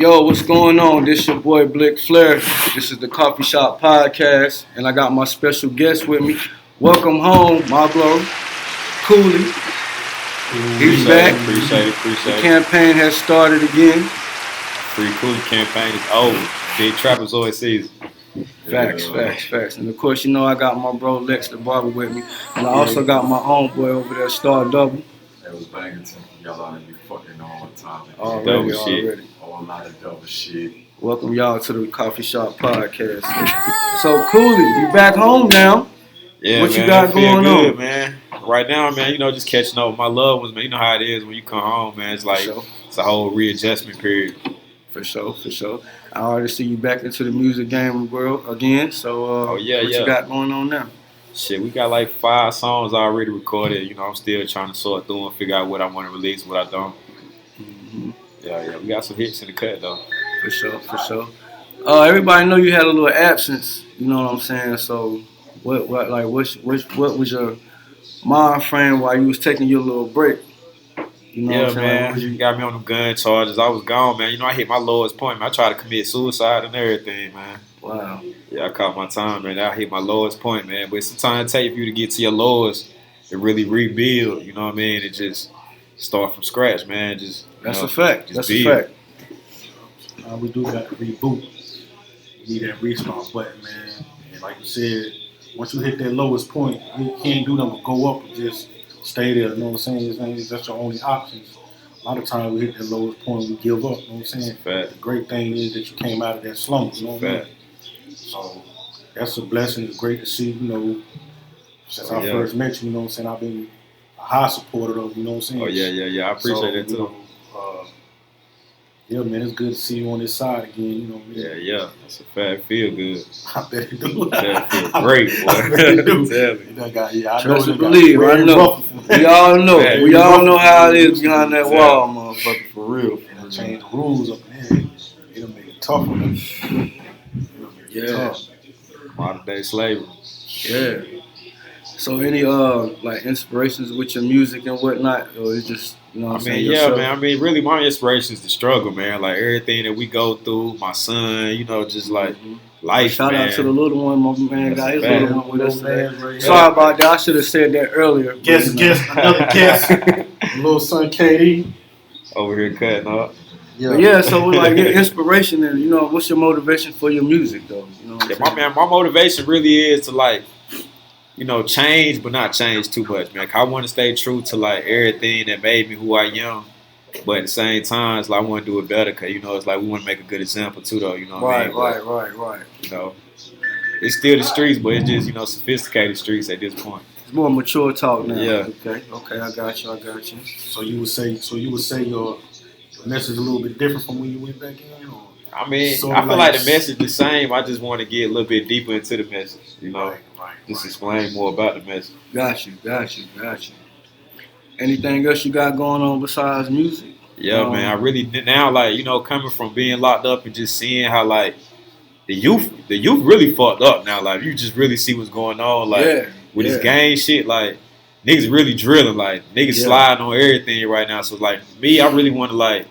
Yo, what's going on? This your boy Blick Flair. This is the Coffee Shop Podcast, and I got my special guest with me. Welcome home, my bro, Kooley. He's back. Appreciate The it. campaign has started again. Free Kooley campaign is over. Big Trapezoid season. Facts. And of course, you know I got my bro Lex the Barber with me, and I also got my own boy over there, Star Double. That was banging to y'all out be fucking all the time. Already. A lot of double shit. Welcome y'all to the Coffee Shop Podcast. So Kooley, you back home now. Yeah, What man, you got going good, on? man? Right now, man, just catching up with my loved ones, man. You know how it is when you come home, man. It's like it's a whole readjustment period. For sure. I already see you back into the music game world again. So, what you got going on now? Shit, we got like 5 songs already recorded. I'm still trying to sort through and figure out what I want to release, what I don't. Mm-hmm. Yeah, we got some hits in the cut though. For sure. Everybody know you had a little absence. You know what I'm saying? So, what was your mind frame while you was taking your little break? You know what I'm man. saying? You got me on them gun charges. I was gone, man. I hit my lowest point, man. I tried to commit suicide and everything, man. Wow. Yeah, I caught my time, man. I hit my lowest point, man. But sometimes it takes you to get to your lowest and really rebuild, you know what I mean? And just start from scratch, man. That's a fact. We do got to reboot. We need that restart button, man. And like you said, once you hit that lowest point, you can't do nothing but go up and just stay there. You know what I'm saying? That's your only options. A lot of times we hit that lowest point, we give up. You know what I'm saying? Fact. The great thing is that you came out of that slump. You know what I mean? So that's a blessing. It's great to see, since I first met you, you know what I'm saying? I've been a high supporter of, you know what I'm saying? Oh, yeah. I appreciate that, too. Yeah, man, it's good to see you on this side again, you know what I mean? Yeah. That's a fact. Feel good. I bet it do. That feel great, boy. I bet it do. Tell me. I Trust know and believe, I know. We all know. Yeah, we all know how it is behind that wall, motherfucker, for real. It'll change the rules up in there. It'll make it tough on them. Tough. Modern day slavery. Yeah. So any inspirations with your music and whatnot, or it's just yourself? Man. Really, my inspiration is the struggle, man. Like everything that we go through. My son, just like life. Shout out to the little one, my man. Got his little one with us today. Right. Sorry about that. I should have said that earlier. Another guest. Little son, KD. Over here cutting up. Yeah. So your inspiration and what's your motivation for your music though? You know what I'm saying? My motivation really is to change, but not change too much, man. I want to stay true to everything that made me who I am, but at the same time, I want to do it better. Cause it's we want to make a good example too, though. You know what I mean? Right. It's still the streets, but it's just sophisticated streets at this point. It's more mature talk now. Yeah. Okay. I got you. So you would say your message is a little bit different from when you went back in, or? I feel like the message is the same. I just want to get a little bit deeper into the message, Just explain more about the message. Got you. Anything else you got going on besides music? Yeah, man. I really now, coming from being locked up and just seeing how the youth really fucked up now. You just really see what's going on, with this gang shit, niggas really drilling, niggas sliding on everything right now. So me, I really want to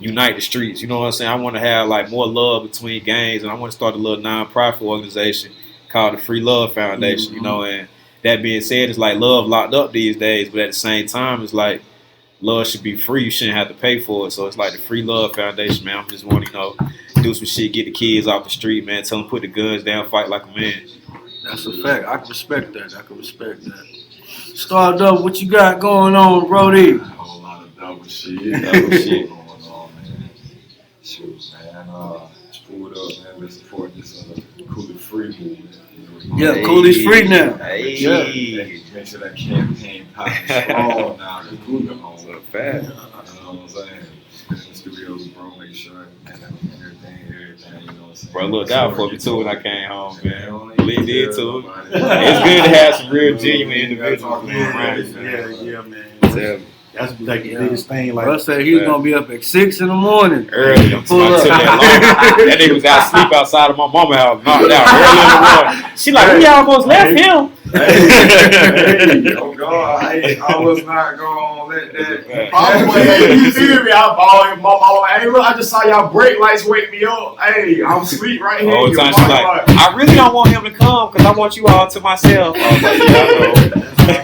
unite the streets. You know what I'm saying? I want to have more love between gangs, and I want to start a little non-profit organization called the Free Love Foundation. Mm-hmm. And that being said, it's love locked up these days, but at the same time, it's love should be free. You shouldn't have to pay for it. So it's the Free Love Foundation, man. I'm just want to do some shit, get the kids off the street, man. Tell them put the guns down, fight like a man. That's a fact. I can respect that. Star Double, what you got going on, Brody? A whole lot of double shit. Shoot, man. Just pulled up, man. Let's support this Kooley free movement. Kooley's free now. Hey. Yeah. Make sure that campaign pops all now. The Kooley home. So fast. You know what I'm saying? In the studios, bro. Make sure everything. You know what I'm saying? Bro, looked out for me too when I came home, man. Lee did too. It's good to have some real genuine individuals around, man. Yeah, man. That's the biggest thing. Bro said he was gonna be up at 6 in the morning. Early. Pull up. That nigga was out sleep outside of my mama house, knocked out early in the morning. She we almost left him. Hey, oh God, I was not gonna let that. Hey, you feel me? I ball him, mama. Hey, look, I just saw y'all brake lights wake me up. Hey, I'm asleep right here. All the time she's like, I really don't want him to come because I want you all to myself. I was like,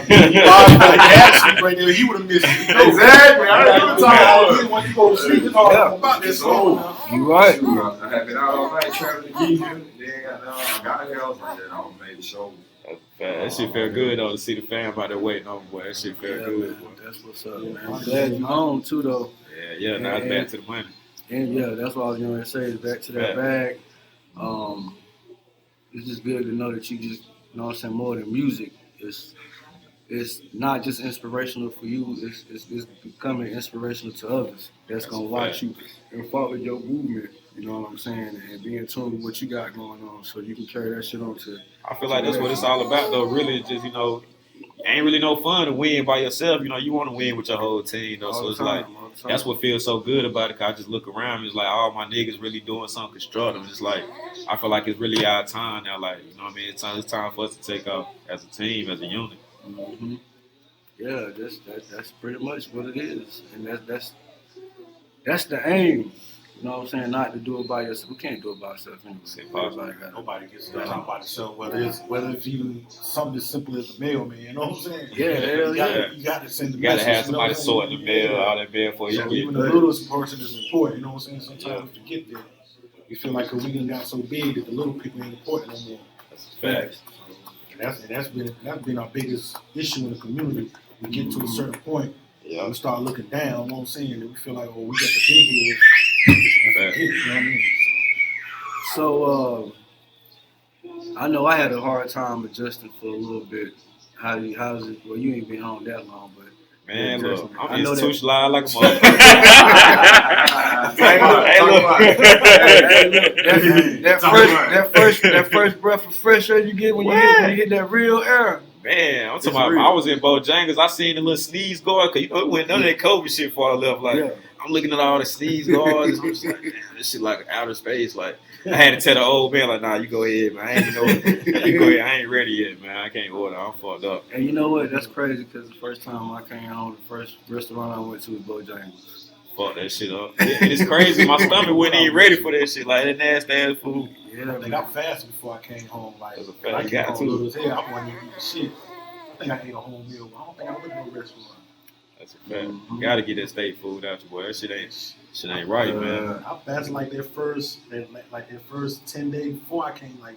yeah, I know. He would have missed it. Exactly. I know the time. When you go to sleep, it's all about this song. You right. I had been out all night traveling to get you. Then I got here. I was like, I made the show. That shit felt good though to see the fam out there waiting on boy. That shit felt good. Boy. That's what's up, man. I'm glad you home too though. Yeah. Now it's back to the money. And yeah, that's what I was going to say. Is back to that bag. It's just good to know that you just, you know what I'm saying, more than music. It's not just inspirational for you. It's becoming inspirational to others. That's gonna watch you and follow your movement. You know what I'm saying, and be in tune with what you got going on, so you can carry that shit on to. I feel like that's what it's all about, though. Really, it's just ain't really no fun to win by yourself. You want to win with your whole team, though. So it's like that's what feels so good about it. Cause I just look around, and it's like all my niggas really doing something constructive. It's like I feel like it's really our time now. Like you know what I mean? It's time for us to take off as a team, as a unit. Mm-hmm. Yeah, that's pretty much what it is, and that's the aim. You know what I'm saying? Not to do it by yourself. We can't do it by ourselves anyway. Nobody gets to talk by themselves, whether it's even something as simple as the mailman. You know what I'm saying? Yeah, you got to send the You got to have message, somebody sorting the mail, all that mail for you. So even the littlest person is important. You know what I'm saying? Sometimes we forget that. We feel like we done got so big that the little people ain't important no more. That's facts. And that's been our biggest issue in the community. We get to a certain point, we start looking down. You know what I'm saying? And we feel like, we got the big head. You know what I mean? So I know I had a hard time adjusting for a little bit. How's it? Well, you ain't been home that long, but man, look, I'm just too slide like a motherfucker. That first breath of fresh air you get when you hit that real air. Man, I'm talking about. I was in Bojangles. I seen the little sneeze guard because it went none of that COVID shit before I left. Like I'm looking at all the sneeze guards. I'm just like, man, this shit like outer space. Like I had to tell the old man, like, nah, you go ahead, man. I ain't you go ahead. I ain't ready yet, man. I can't order. I'm fucked up. And you know what? That's crazy because the first time I came home, the first restaurant I went to was Bojangles. Fuck that shit up. It's crazy. My stomach wasn't even ready for that shit. Like that nasty ass food. Yeah, I got fasted before I came home. Like I came home little as hell. I wasn't even eating shit. I think I ate a whole meal, but I don't think I went to no restaurant. That's a fact. You gotta get that state food out your boy. That shit ain't right, man. I fasted like that first 10 days before I came. Like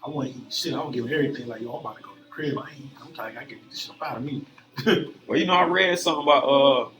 I wasn't eating shit. I was giving everything. Like, yo, I'm about to go to the crib. I'm tired. I get this shit up out of me. Well, I read something about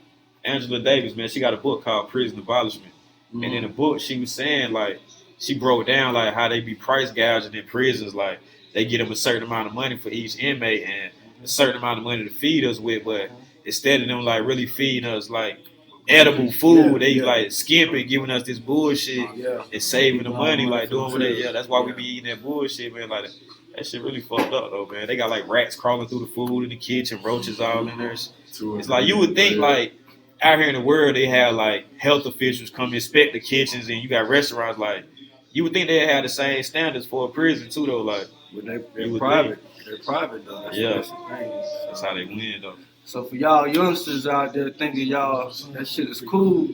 Angela Davis, man. She got a book called Prison Abolishment. Mm-hmm. And in the book, she was saying, like, she broke down, like, how they be price gouging in prisons. Like, they get them a certain amount of money for each inmate and a certain amount of money to feed us with. But instead of them, like, really feeding us, like, edible food, they, like, skimping, giving us this bullshit and saving the money, like, doing what they, that's why we be eating that bullshit, man. Like, that shit really fucked up, though, man. They got, like, rats crawling through the food in the kitchen, roaches all in there. It's like, you would think, like, out here in the world, they have, like, health officials come inspect the kitchens and you got restaurants, like, you would think they'd have the same standards for a prison, too, though, like. But they're private. They're private, though. That's how they win, though. So for y'all youngsters out there thinking y'all that shit is cool,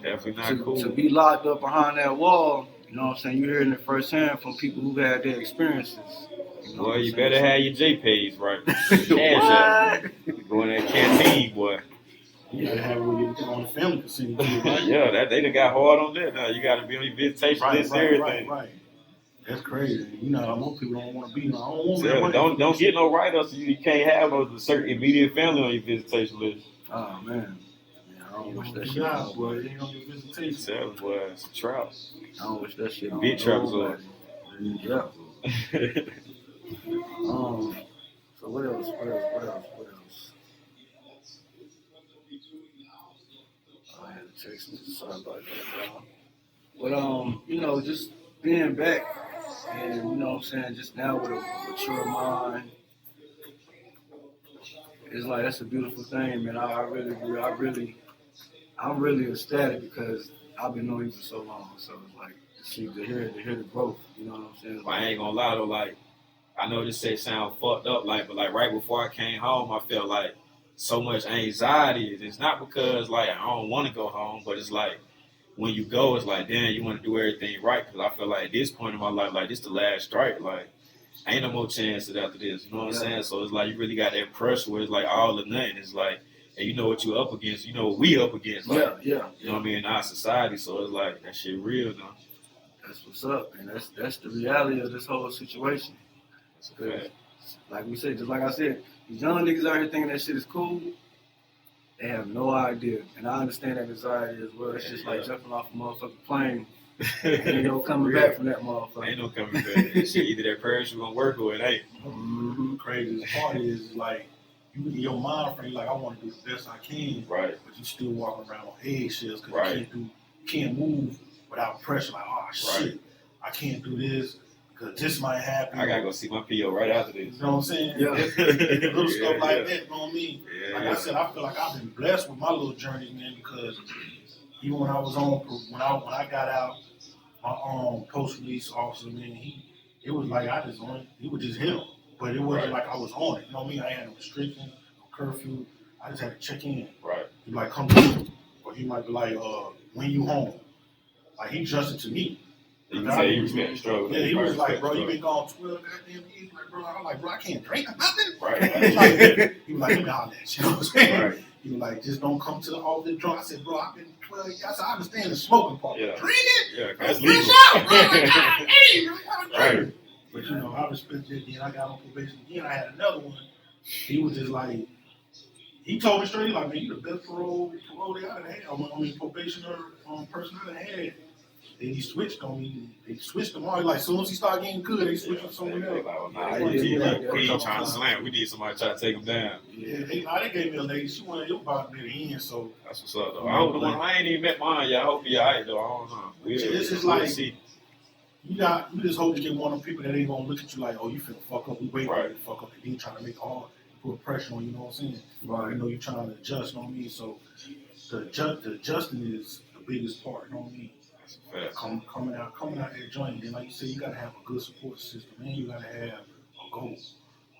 definitely not cool to be locked up behind that wall, you know what I'm saying? You're hearing it firsthand from people who've had their experiences. Boy, you better have your JPays right. Cash out. Go in that canteen, boy. You gotta have it when you're on the family facility. Right? Yeah, they done got hard on that now. You gotta be on your visitation list and everything. Right. That's crazy. Most people don't want to be. I don't want don't get no write-ups. You can't have a certain immediate family on your visitation list. Oh man. I don't wish that shit on, boy. You ain't on your visitation. Tell boy, it's a trap. I don't wish that shit on. Big traps up. Yeah. So what else? I had to text me. Sorry about that, But just being back and you know what I'm saying, just now with a mature mind, it's like that's a beautiful thing, man. I'm really ecstatic because I've been knowing you for so long. So it's like to hear the growth. You know what I'm saying? I ain't gonna lie though, like I know this shit sound fucked up, like, but like right before I came home, I felt like so much anxiety. It's not because like I don't want to go home, but it's like when you go, it's like, damn, you want to do everything right. Because I feel like at this point in my life, like this the last strike. Like, ain't no more chances after this. You know what I'm saying? So it's like you really got that pressure where it's like all or nothing. It's like, and you know what you up against. You know what we up against. Like, you know what I mean, in our society. So it's like that shit real now. That's what's up, and that's the reality of this whole situation. Like we said, just like I said, these young niggas out here thinking that shit is cool. They have no idea, and I understand that anxiety as well. It's just like jumping off a motherfucking plane. Ain't no coming back from that motherfucker. Ain't no coming back. That shit, either that parachute gonna work or it ain't. Mm-hmm. Craziest part is like you in your mind frame like I want to do the best I can, right? But you still walking around on eggshells because you can't move without pressure. Like, oh shit, I can't do this because this might happen. I gotta go see my PO right after this. You know what I'm saying? Yeah. Little stuff like that. You know what I mean? Yeah, like I said, I feel like I've been blessed with my little journey, man, because even when I was when I got out, my post release officer, man, it was like he was just him, but it wasn't like I was on it. You know what I mean? I had no restrictions, no curfew. I just had to check in. Right. He like come through, or he might be like, when you home? Like he trusted to me. You can say he was getting struggle. Yeah, he was like, bro, you been gone 12 goddamn years. Like, bro, I'm like, bro, I can't drink or nothing. Right. He was like, let me holler at you. You know what I'm saying? Right. He was like, just don't come to the office drunk. I said, bro, I've been 12 years. I said, I understand the smoking part. Yeah. Drinking? Yeah, that's fresh legal. out, bro. Like, God, hey, man, Right. But you know, I respect it. Then I got on probation again. I had another one. He was just like, he told me straight, like, man, you the best parole I done had. I mean, probationer person I done had. Then he switched on me. They switched him on. Like, as soon as he started getting good, they switched him to someone else. We ain't trying to slam. We need somebody trying to take him down. Yeah, they gave me a lady. She wanted it about near the end, so. That's what's up, though. I hope the one I ain't even met mine yet. I hope he alright, though. I don't know. This is like, you just hope to get one of them people that ain't gonna look at you like, oh, you finna fuck up. We wait for you to fuck up. And then trying to make all, put pressure on you, know what I'm saying? Right. You know, you're trying to adjust, you know what I mean? So, the adjusting is the biggest part, you know what I mean? Coming out there joining, and like you said, you gotta have a good support system, and you gotta have a goal. You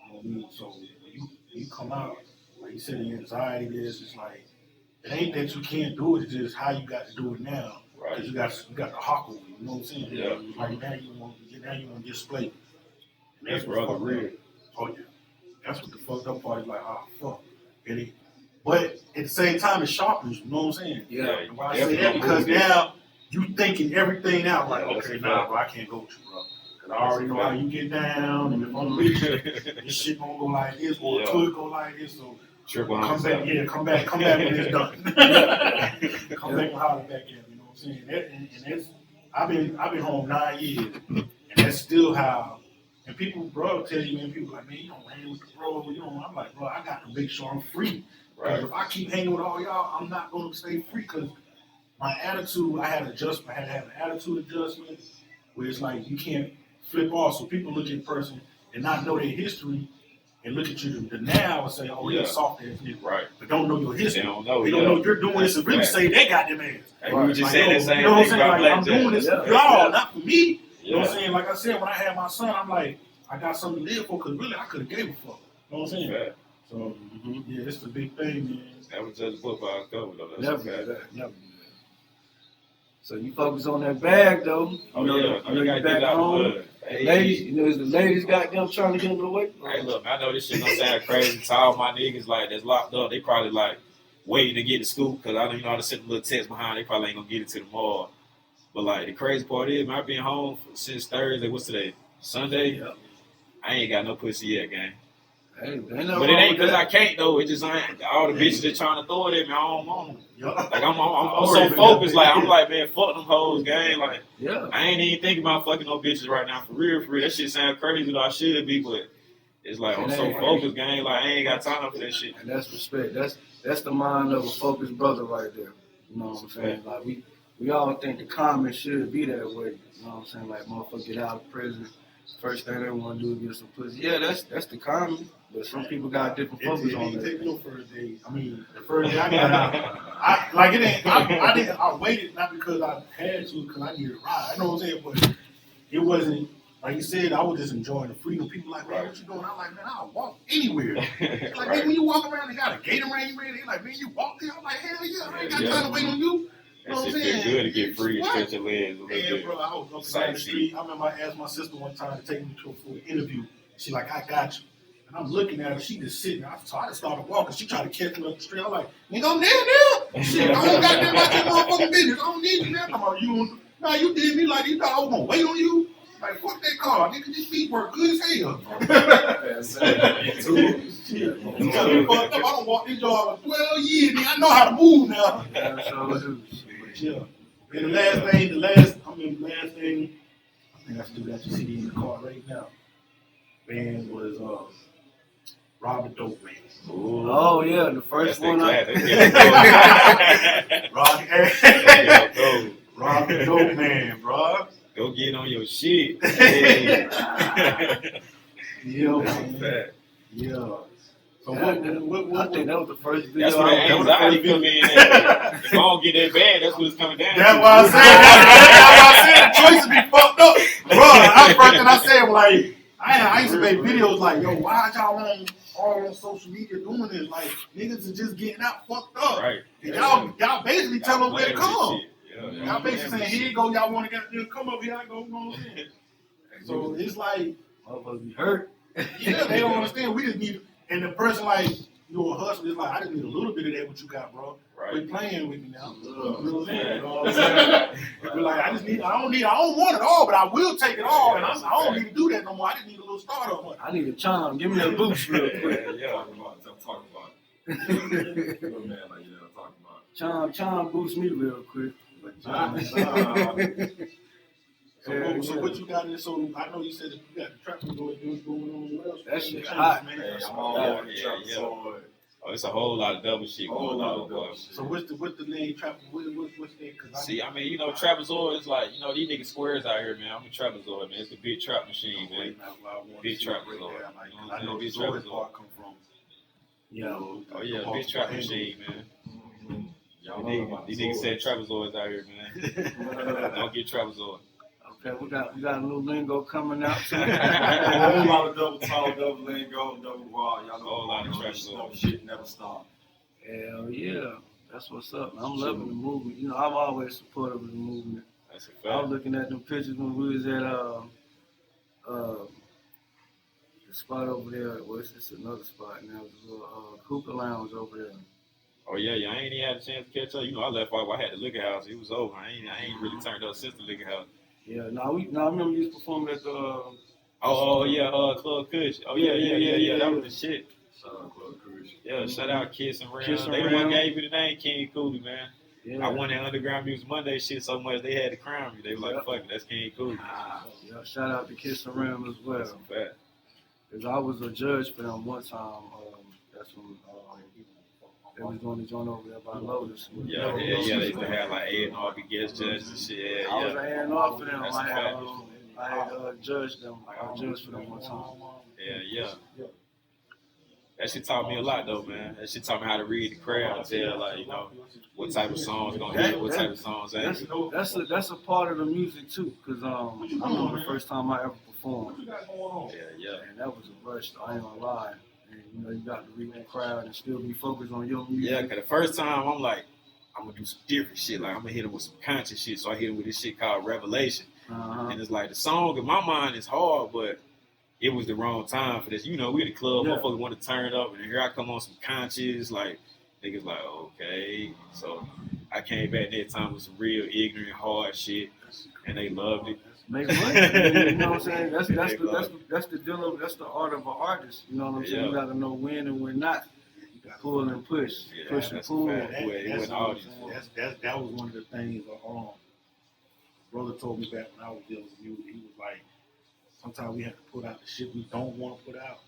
know what I mean? So when you come out, like you said, the anxiety is like it ain't that you can't do it; it's just how you got to do it now. Right. Because you got the hawk over you. You know what I'm saying? Yeah. Like now you want to display. That's brother real. Oh yeah, that's what the fucked up part is like. Ah, fuck. But at the same time, it sharpens. You know what I'm saying? Yeah. And why I say that because now. You thinking everything out like, okay, nah, bro, I can't go with you, bro. Because I already know how you get down, and if I'm with you, this shit gonna go like this, or it could go like this, so come back when it's done. Come back and holler back at me, you know what I'm saying? And that's, I've been home 9 years, and that's still how, and people, bro, tell you, man, people like, man, you don't hang with the bro, I'm like, bro, I got to make sure I'm free. Because if I keep hanging with all y'all, I'm not gonna stay free, because my attitude, I had to have an attitude adjustment where it's like you can't flip off. So people look at a person and not know their history and look at you the now and say, oh, you're soft ass nigga. Right. But don't know your history. They don't know you're doing this and really say they got them ass. Hey, we were just saying the same thing. You know what I'm saying? Like, I'm doing doing this for y'all, not for me. You know what I'm saying? Like I said, when I had my son, I'm like, I got something to live for because really I could have gave a fuck. You know what I'm saying? Yeah. So, yeah, it's the big thing, man. That was just football cover, though. Never. So you focus on that bag, though. You know you back home. Hey. Ladies, the ladies got them trying to get them away. Hey, look, I know this shit don't sound crazy to all my niggas like that's locked up. They probably like waiting to get to school because I don't even know how to send a little text behind. They probably ain't gonna get it to tomorrow. But like the crazy part is, man, I've been home since Thursday. What's today? Sunday. Yep. I ain't got no pussy yet, gang. Hey, but it ain't because I can't though. It just ain't all the bitches that trying to throw it at me. I don't want them. Like I'm so focused. Like I'm like, man, fuck them hoes, gang. Like I ain't even thinking about fucking no bitches right now for real. That shit sound crazy though. I should be, but it's like I'm so focused, gang. Like I ain't got time for that shit. And that's respect. That's the mind of a focused brother right there. You know what I'm saying? Like we all think the common should be that way. You know what I'm saying? Like motherfucker get out of prison. First thing they want to do is get some pussy. Yeah, that's the common. But some people got different focus on that. Take no first day. I mean, the first day I got out, I waited not because I had to, because I needed a ride. I know what I'm saying, but it wasn't like you said, I was just enjoying the freedom. People like, man, what you doing? I'm like, man, I'll walk anywhere. Like, man, when you walk around, they got a gate around you, man. They like, man, you walk there. I'm like, hell yeah, I ain't got time to wait on you. That shit feel good to get free and stretch your legs a little bit. Bro, I was up down the street. I remember I asked my sister one time to take me for an interview. She like, I got you. And I'm looking at her. She just sitting there. So I just started walking. She tried to catch me up the street. I'm like, nigga, I'm there. Shit, I don't got that much motherfucking business. I don't need you now. I'm like, you did me like you thought I was going to wait on you. Like, fuck that car. Nigga, this feet work good as hell. You got me fucked up. I don't walk this job for 12 years. Nigga, I know how to move now. Yeah. And the last thing, I think I still got your CD in the car right now. Man was Rob the Dope Man. Ooh. Oh yeah, the first one. Rob the Dope Man, bro. Go get on your shit. Hey. Yeah, man. Yeah. So what, I think that was the first video. That's where the anxiety come in. If I don't get that bad, that's what it's coming down. That's why I said. The choices be fucked up, bro. That's the first thing I said. Like, I used to make videos like, yo, why y'all all on social media doing this? Like, niggas are just getting out fucked up. Right. And y'all basically tell them where to come. Yeah. Y'all basically saying, here you go, y'all want to get come up here, I go, you know what I'm saying? So it's like, motherfuckers be hurt. yeah, they don't understand. We just need, and the person like, you know, a hustler is like, I just need a little bit of that what you got, bro. Right. Quit playing with me now. You know what I'm saying? We're like, I don't want it all, but I will take it all, and I don't need to do that no more. I just need a little startup money. I need a charm. Give me a boost real quick. Talk about it. Little man like talk about it. Charm boost me real quick. So what you got in? So I know you said that you got the trap going on. That shit hot, man. Hey, I'm all on the trap. Oh, it's a whole lot of double shit going on, boy. So what's the name trap? What's that? See, I mean, you know, Trapezoid is like, you know, these niggas squares out here, man. I'm a Trapezoid, man. It's the big trap machine, man. Big Trapezoid. I know big Zoid Trapezoid. part come from. You know, Oh yeah, big trap machine, man. These niggas said Trapezoids out here, man. Don't get Trapezoid. Okay, we got a new lingo coming out. A whole lot of double talk, double lingo, double wild. Y'all know Whole lot of trap. trap. Shit never stop. Hell yeah, that's what's up. I'm loving the movement. You know, I'm always supportive of the movement. That's a I fact. was looking at them pictures when we was at the spot over there. Well, it's another spot now. It's a little Cooper Lounge over there. Oh yeah, I ain't even had a chance to catch up. You know, I left while I had the liquor house. It was over. I ain't really turned up since the liquor house. Yeah, I remember you was performing at the. Oh yeah, Club Kush. Oh yeah. That was the shit. Shout out Club Kush. Yeah, shout out Kiss and Ram. Kiss and They the Ram. one gave me the name King Kooley, man. Yeah. I won that Underground Music Monday shit so much they had to crown me. They were like, fuck it, that's King Kooley. Yeah, shout out to Kiss and Ram as well. That's a fact. Because I was a judge for them one time. That's when they was doing the joint over there by Lotus. Yeah. They used to have like A&R guest judges and shit. I was A&R for them. That's I a fact. had judged them. I judged for them one time. Yeah. That shit taught me a lot though, man. That shit taught me how to read the crowd, tell like, you know, what type of songs gonna hit, what type of songs ain't. That's a part of the music too. Cause I remember the first time I ever performed. Yeah. And that was a rush. I ain't gonna lie. And you know, you got to read the crowd and still be focused on your music. Yeah, cause the first time I'm like, I'm gonna do some different shit. Like I'm gonna hit him with some conscious shit. So I hit him with this shit called Revelation. And it's like the song in my mind is hard, but it was the wrong time for this. You know, we at the club, motherfuckers want to turn it up, and here I come on some conscious, like niggas like, okay. So I came back that time with some real ignorant, hard shit, and they loved it. Make money. You know what I'm saying? That's the deal of, that's the art of an artist. You know what I'm saying? You gotta know when and when not. Pull and push. Push and pull. That was one of the things brother told me back when I was dealing with you. He was like, sometimes we have to put out the shit we don't want to put out,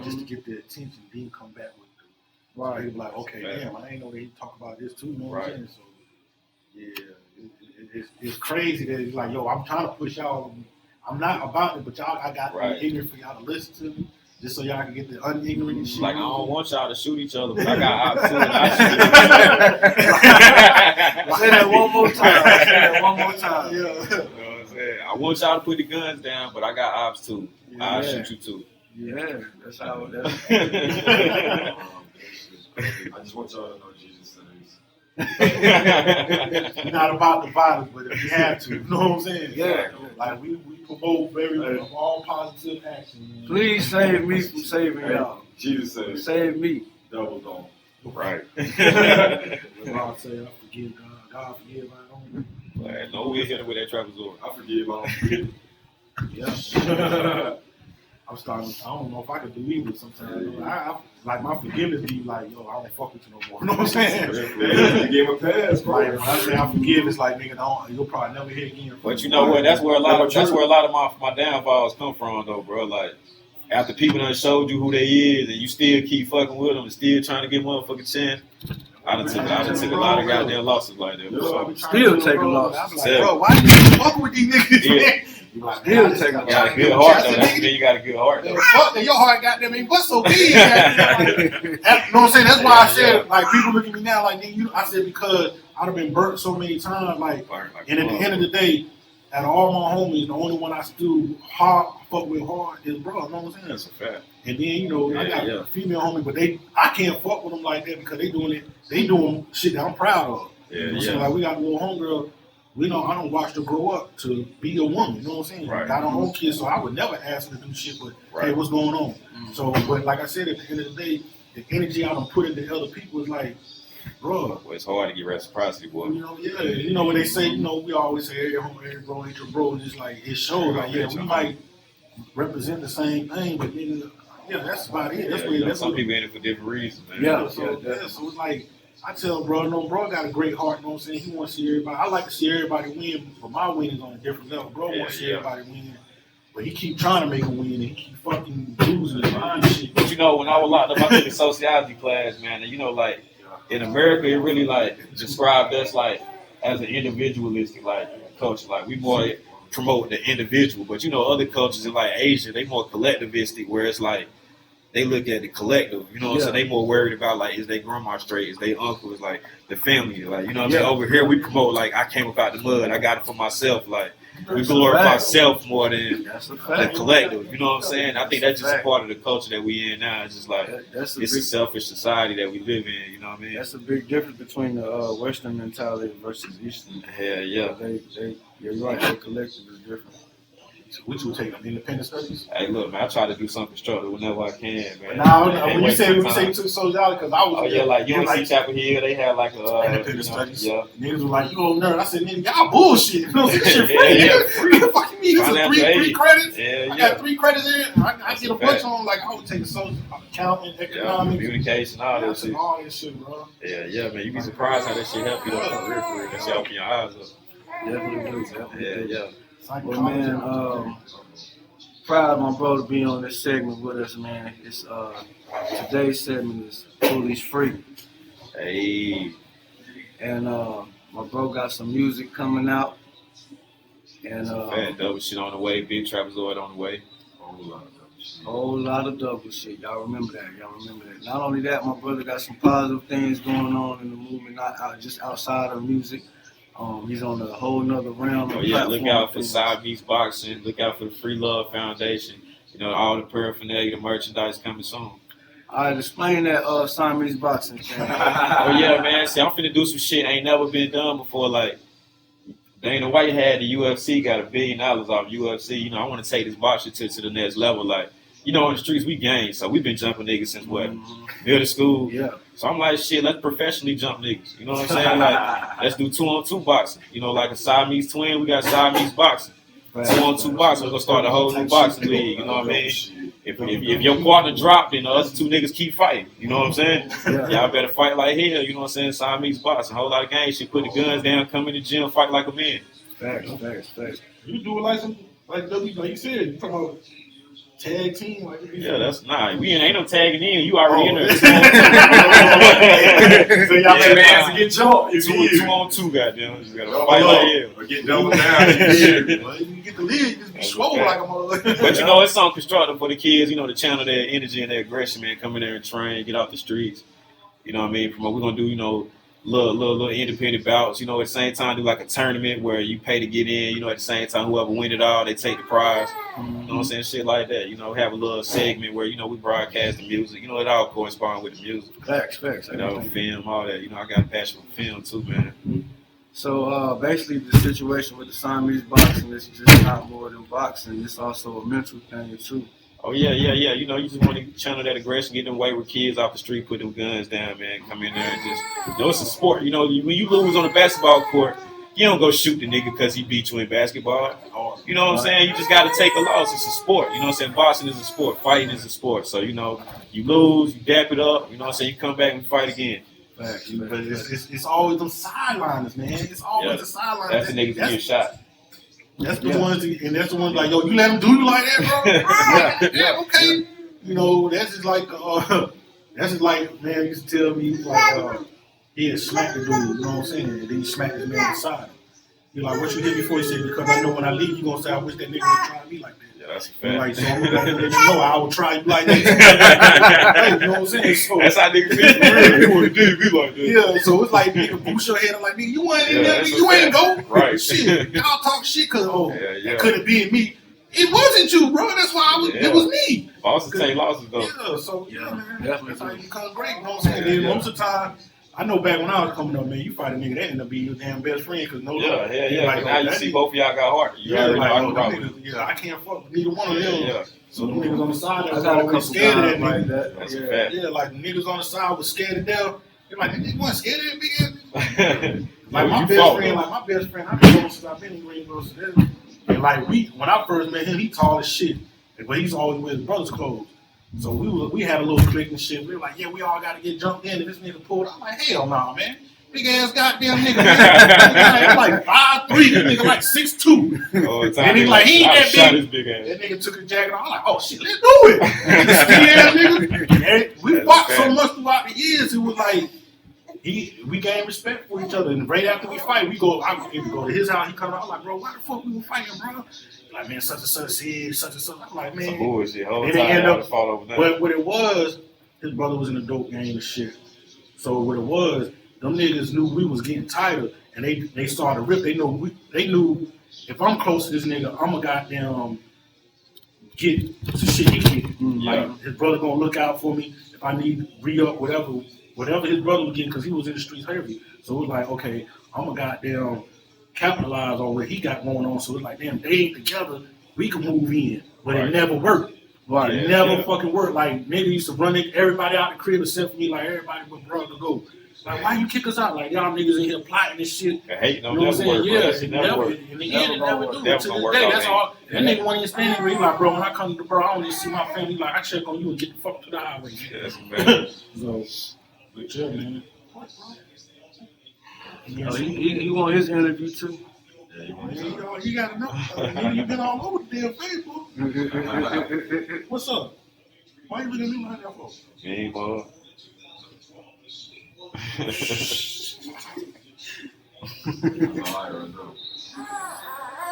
just to get the attention. Then come back with the right. He was like, okay, damn, I ain't know they talk about this too. You know what I'm saying? So yeah, it's crazy that it's like, yo, I'm trying to push y'all. I'm not about it, but y'all, I got to be ignorant for y'all to listen to me. Just so y'all can get the unignorant and shit. Like, I don't want y'all to shoot each other, but I got out too, and I shoot. Say that one more time. You know what I'm saying? I want y'all to put the guns down, but I got ops too. I'll shoot you too. Yeah, that's how it is. I just want y'all to know Jesus saves. We're not about the violence, but if we have to, you know what I'm saying? Yeah. Like we promote all positive action. Man. Please save me from saving y'all. Jesus saves. Save me. Double don't. Right. God say, I forgive God. God forgive I don't. Like, no, we're here with that trapezoid. I forgive, I don't forgive. Yeah. I'm starting. I don't know if I could believe it sometimes. I like my forgiveness be like, yo, I don't fuck with you no more. You know what I'm saying? You gave him a pass, bro. Like when I say I forgive, it's like nigga, you'll probably never hear again. But you know what? That's where a lot of my downfalls come from, though, bro. Like after people done showed you who they is, and you still keep fucking with them, and still trying to get motherfucking chance. I done took a lot of goddamn losses like that. So. Still taking losses. I'm like, bro, why you fucking with these niggas? Yeah. Like, Still taking You got a good heart, though. That mean you got a good heart, though. Fuck that, your heart goddamn ain't but so big. You know what I'm saying? That's why I said, like, people look at me now like, nigga, I said because I'd have been burnt so many times, like, and at the end of the day, out of all my homies, the only one I still fuck with hard is bro. You know what I'm saying? That's a fact. And then, you know, I got a female homie, but I can't fuck with them like that because they doing shit that I'm proud of. You know what I'm saying? Like, we got a little homegirl. I don't watch her grow up to be a woman. You know what I'm saying? Right. Got her own kids, so I would never ask her to do shit. But hey, what's going on? So, but like I said, at the end of the day, the energy I don't put into other people is like, bro. Well, it's hard to get reciprocity, boy. You know, you know when they say, you know, we always say every bro ain't your bro. It's just like it shows, like we might represent the same thing, but nigga, that's about it. That's some people in it for different reasons, man. So it's like. I tell bro, bro got a great heart, you know what I'm saying? He wants to see everybody. I like to see everybody win, but my win is on a different level. Bro wants to see everybody win, but he keep trying to make a win, and he keep fucking losing his mind and shit. But you know, when I was locked up, I took a sociology class, man, and you know, like, in America, it really, like, described us, like, as an individualistic, like, culture. Like, we more promote the individual, but, you know, other cultures in, like, Asia, they more collectivistic, where it's, like, they look at the collective, you know what I'm saying? They more worried about, like, is their grandma straight? Is their uncle? Is, like, the family? Like, you know what I'm saying? Over here, we promote, like, I came up out the mud. I got it for myself. Like, we glorify self more than the collective. You know what I'm saying? I think that's just a part of the culture that we in now. It's just, like, it's a selfish society that we live in, you know what I mean? That's a big difference between the Western mentality versus Eastern. Hell yeah. You're right, the collective is different. What you take on independent studies? Hey, look, man, I try to do something constructive whenever I can, man. Now, when you say you took sociology, because I was like UNC Chapel Hill, they had like a independent studies. Yeah. Niggas were like, you old nerd. I said, nigga, y'all bullshit. You know, this shit free. Free. Fucking me. This is three credits. I got 3 credits in. I get a bunch on. Like I would take a social accounting, economics, communication, all that shit. All that shit, bro. Yeah, man. You be surprised how that shit help you. That shit open your eyes up. Definitely. Yeah. Well, man, proud of my bro to be on this segment with us, man. It's today's segment is Kooley's Free. Hey. And my bro got some music coming out. And fat double shit on the way, big trapezoid on the way. Whole lot of double shit. Y'all remember that. Not only that, my brother got some positive things going on in the movement, just outside of music. He's on a whole nother realm. Oh yeah, look out for Side Meets Boxing. Look out for the Free Love Foundation. You know, all the paraphernalia, the merchandise coming soon. All right, explain that Siamese boxing thing. Oh yeah, man. See, I'm finna do some shit ain't never been done before. Like Dana White had the UFC, got $1 billion off UFC. You know, I want to take this boxing to the next level. Like, you know, in the streets we gang, so we've been jumping niggas since what? Middle school. Yeah. So I'm like, shit, let's professionally jump niggas. You know what I'm saying? Like, let's do 2-on-2 boxing. You know, like a Siamese twin, we got Siamese boxing. 2-on-2 boxing, we're gonna start a whole new boxing league. You know what I mean? If your partner dropped, then the other 2 niggas keep fighting. You know what I'm saying? Y'all better fight like hell. You know what I'm saying? Siamese boxing, a whole lot of gang shit. Put the guns down, come in the gym, fight like a man. Facts. You do it like some like you said. You talking about tag team? Like that's we ain't no tagging in. You already in there. So y'all let ass to get jumped. 2-on-2, goddamn. You gotta fight like hell. Or get doubled down. You get the lead, you just be swole like a motherfucker. But you know, it's something constructive for the kids, you know, to channel their energy and their aggression, man. Come in there and train, get off the streets. You know what I mean? We're gonna do, you know, little independent bouts. You know, at the same time, do like a tournament where you pay to get in. You know, at the same time, whoever win it all, they take the prize. You know what I'm saying? Shit like that. You know, have a little segment where, you know, we broadcast the music. You know, it all corresponds with the music. Facts. You know, film, all that. You know, I got a passion for film too, man. So basically, the situation with the Siamese boxing is just not more than boxing. It's also a mental thing too. Oh yeah. You know, you just want to channel that aggression, get them wayward kids off the street, put them guns down, man. Come in there and just, you know, it's a sport. You know, when you lose on a basketball court, you don't go shoot the nigga because he beat you in basketball. You know what I'm saying? You just got to take a loss. It's a sport. You know what I'm saying? Boxing is a sport. Fighting is a sport. So, you know, you lose, you dap it up. You know what I'm saying? You come back and fight again. But it's always them sidelines, man. It's always the sidelines. That's the niggas that get shot. That's the ones, and that's the ones like, yo, you let them do you like that, bro? Yeah, okay. You know, that's just like, man used to tell me, like, he had smacked the dude, you know what I'm saying? And then he smacked his man on the side. You're like, what you did before? He said, because I know when I leave, you're going to say, I wish that nigga would try me like that. Yeah, that's a fact. Like, so I'm going to let you know I will try you like that. You know what I'm saying? So, that's how niggas feel for real. You want to do be like that. Yeah, so it's like, nigga, boost your head up like, nigga, you ain't in there, nigga, you ain't go. Right. Shit, y'all talk shit because, it could have been me. It wasn't you, bro. That's why it was me. Bosses take losses, though. Yeah, so, man. Definitely. That's how you become great, you know what I'm saying? Most of the time, I know back when I was coming up, man, you fight a nigga that ended up being your damn best friend because Like, now you see both of y'all got heart. You already know I can't fuck with neither one of them. Yeah. So the niggas on the side that was always scared of that nigga. That. That's a fact. Yeah, like the niggas on the side was scared to death. They're like, nigga wasn't scared of that big ass. Like my best friend, I've been since I've been in Greenville. And like when I first met him, he tall as shit, but he's always wear his brother's clothes. So we had a little clique and shit. We were like, yeah, we all got to get jumped in. And this nigga pulled. I'm like, hell no, man. Big ass goddamn nigga. Man. Like 5'3", this nigga like 6'2". And he's like, he ain't that big. That nigga took his jacket off. I'm like, oh shit, let's do it. Nigga. And we fought so much throughout the years. It was like we gained respect for each other. And right after we fight, I go to his house. He come out. I'm like, bro, why the fuck we were fighting, bro? Like, man, such and such said, such and such. I'm like, man. Bullshit. Whole and time end up, fall over there. But what it was, his brother was in the dope game and shit. So what it was, them niggas knew we was getting tighter, and they started to rip. They knew if I'm close to this nigga, I'm gonna goddamn get some shit he get. Like his brother gonna look out for me if I need re-up, whatever his brother was getting, because he was in the streets heavy. So it was like, okay, I'm gonna goddamn capitalize on what he got going on. So it's like, damn, they ain't together. We can move in, but it never worked. Right, it never fucking worked. Like nigga used to run everybody out the crib except for me. Like everybody but brother go. Like why you kick us out? Like y'all niggas in here plotting this shit. Hate no you know what I'm saying? Yeah, it never. In the end, it never do. To this day, that's all. That nigga wasn't even standing there. He like, bro, when I come to the bro, I only see my family. Like I check on you and get the fuck to the highway. So, but yeah, man. He want his interview too. You gotta know. You've been all over the damn Facebook. What's up? Why you looking at me like that for? Hey, boy.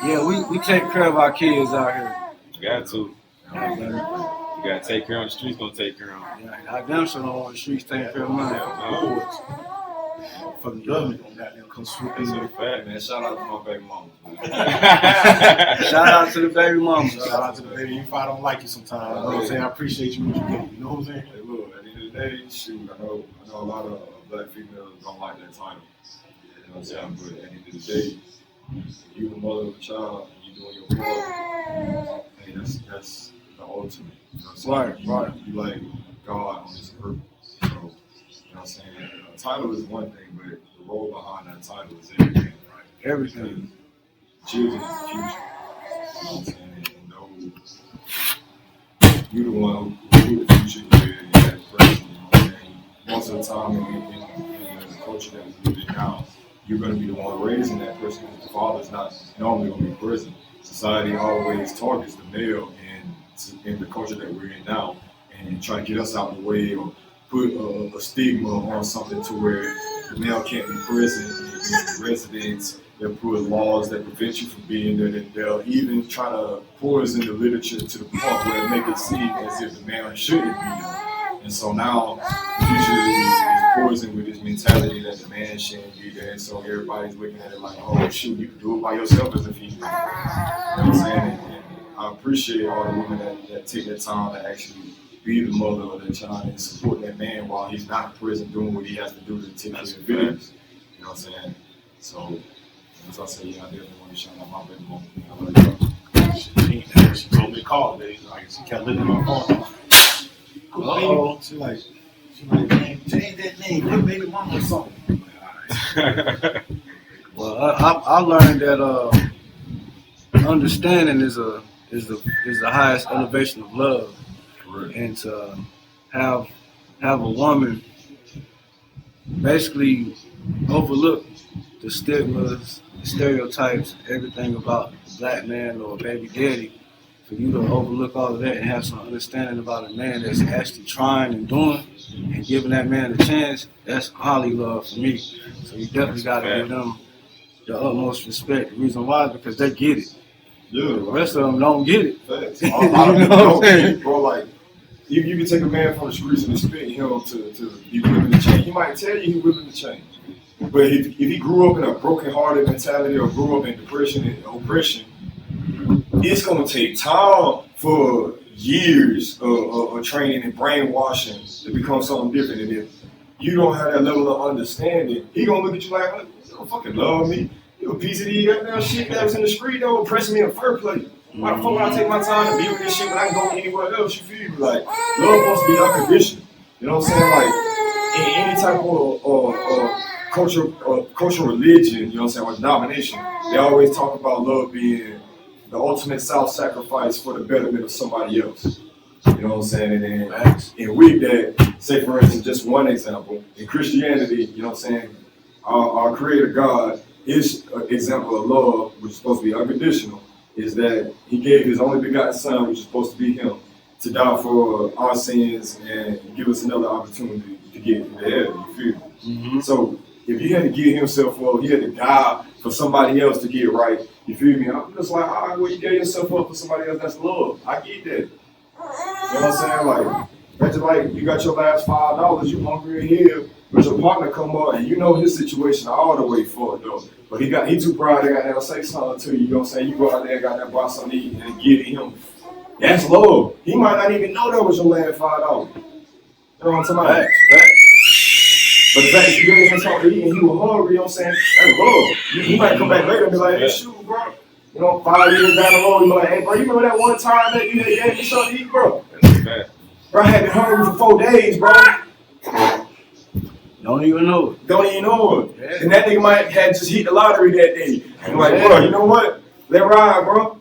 Yeah, we take care of our kids out here. You got to. You gotta take care of the streets. Gonna take care of them. Yeah, I damn sure don't want the streets taking care of mine. Fucking government on goddamn come swoop in. That's a fact, Man, shout out to my baby mama. Shout out to the baby mama. Shout out to the baby. If I don't like you sometimes, you know what I'm saying? I appreciate you what you do. You know what I'm saying? Hey, look, at the end of the day, shoot, I know a lot of black females don't like that title. You know what I'm saying? But at the end of the day, you the mother of a child, and you doing your part. Hey, that's the ultimate. You know what I'm saying? Right. You like God on this earth. So, you know what I'm saying? A title is one thing, but the role behind that title is everything, right? Everything. Children is the future. You know what I'm saying? And you the one who the future with that person. You know what I'm saying? Most of the time in the culture that we live in now, you're going to be the one raising that person because the father's not normally going to be present. Society always targets the male in the culture that we're in now and try to get us out of the way or put a stigma on something to where the male can't be present in the residence. They'll put laws that prevent you from being there. They'll even try to poison the literature to the point where it make it seem as if the man shouldn't be there. And so now the future is poisoned with this mentality that the man shouldn't be there. So everybody's looking at it like, oh shoot, you can do it by yourself as a female. You know what I'm saying? And I appreciate all the women that take that time to actually be the mother of their child and support that man while he's not in prison doing what he has to do to take care of the business. You know what I'm saying? So, as I say, yeah, I definitely want to shout out my baby mom. I love you. She told me to call today. Like, she kept looking at my phone. Oh, she like, man, change that name, put baby mama or something. Well, I learned that understanding is the highest elevation of love, and to have a woman basically overlook the stigmas, the stereotypes, everything about the black man or baby daddy. For you to overlook all of that and have some understanding about a man that's actually trying and doing and giving that man a chance, that's holly love for me. So you definitely got to give them the utmost respect. The reason why is because they get it. Yeah, The rest of them don't get it. facts. A lot of people don't get it, bro. Like, you can take a man from the streets and expect him to be willing to change. He might tell you he's willing to change. But if he grew up in a broken-hearted mentality or grew up in depression and oppression, it's going to take time for years of training and brainwashing to become something different. And if you don't have that level of understanding, he going to look at you like, you don't fucking love me. You a piece of these goddamn shit that was in the street that was oppressing me in the first place. Why the fuck would I take my time to be with this shit when I can go anywhere else? You feel me? Like, love supposed to be unconditional. You know what I'm saying? Like, in any type of cultural religion, you know what I'm saying, or denomination, they always talk about love being the ultimate self-sacrifice for the betterment of somebody else. You know what I'm saying? And with that, say for instance, just one example, in Christianity, you know what I'm saying, our creator God, his example of love, which is supposed to be unconditional, is that he gave his only begotten son, which is supposed to be him, to die for our sins and give us another opportunity to get into heaven. You feel me? Mm-hmm. So if he had to give himself up, he had to die for somebody else to get right. You feel me? I'm just like, all right, well, you gave yourself up for somebody else. That's love. I get that. You know what I'm saying? Like, that's just like you got your last $5, you hungry in here, but your partner come up and you know his situation all the way fucked up. But he too proud to goddamn say something to you. You know what I'm saying? You go out there and goddamn buy something to eat and give him. That's love. He might not even know that was your last $5. You know what I'm talking about? But the fact that you gave him something to eat and he was hungry, you know what I'm saying? That's love. He might come back later and be like, hey, shoot, bro. You know, 5 years down the road, you be like, hey, bro, you remember that one time that you gave me something to eat, bro? Bro, I had been hungry for 4 days, bro. Don't even know it. Don't even know it. Yeah. And that nigga might have just hit the lottery that day. And like, bro, you know what? Let ride, bro. You know what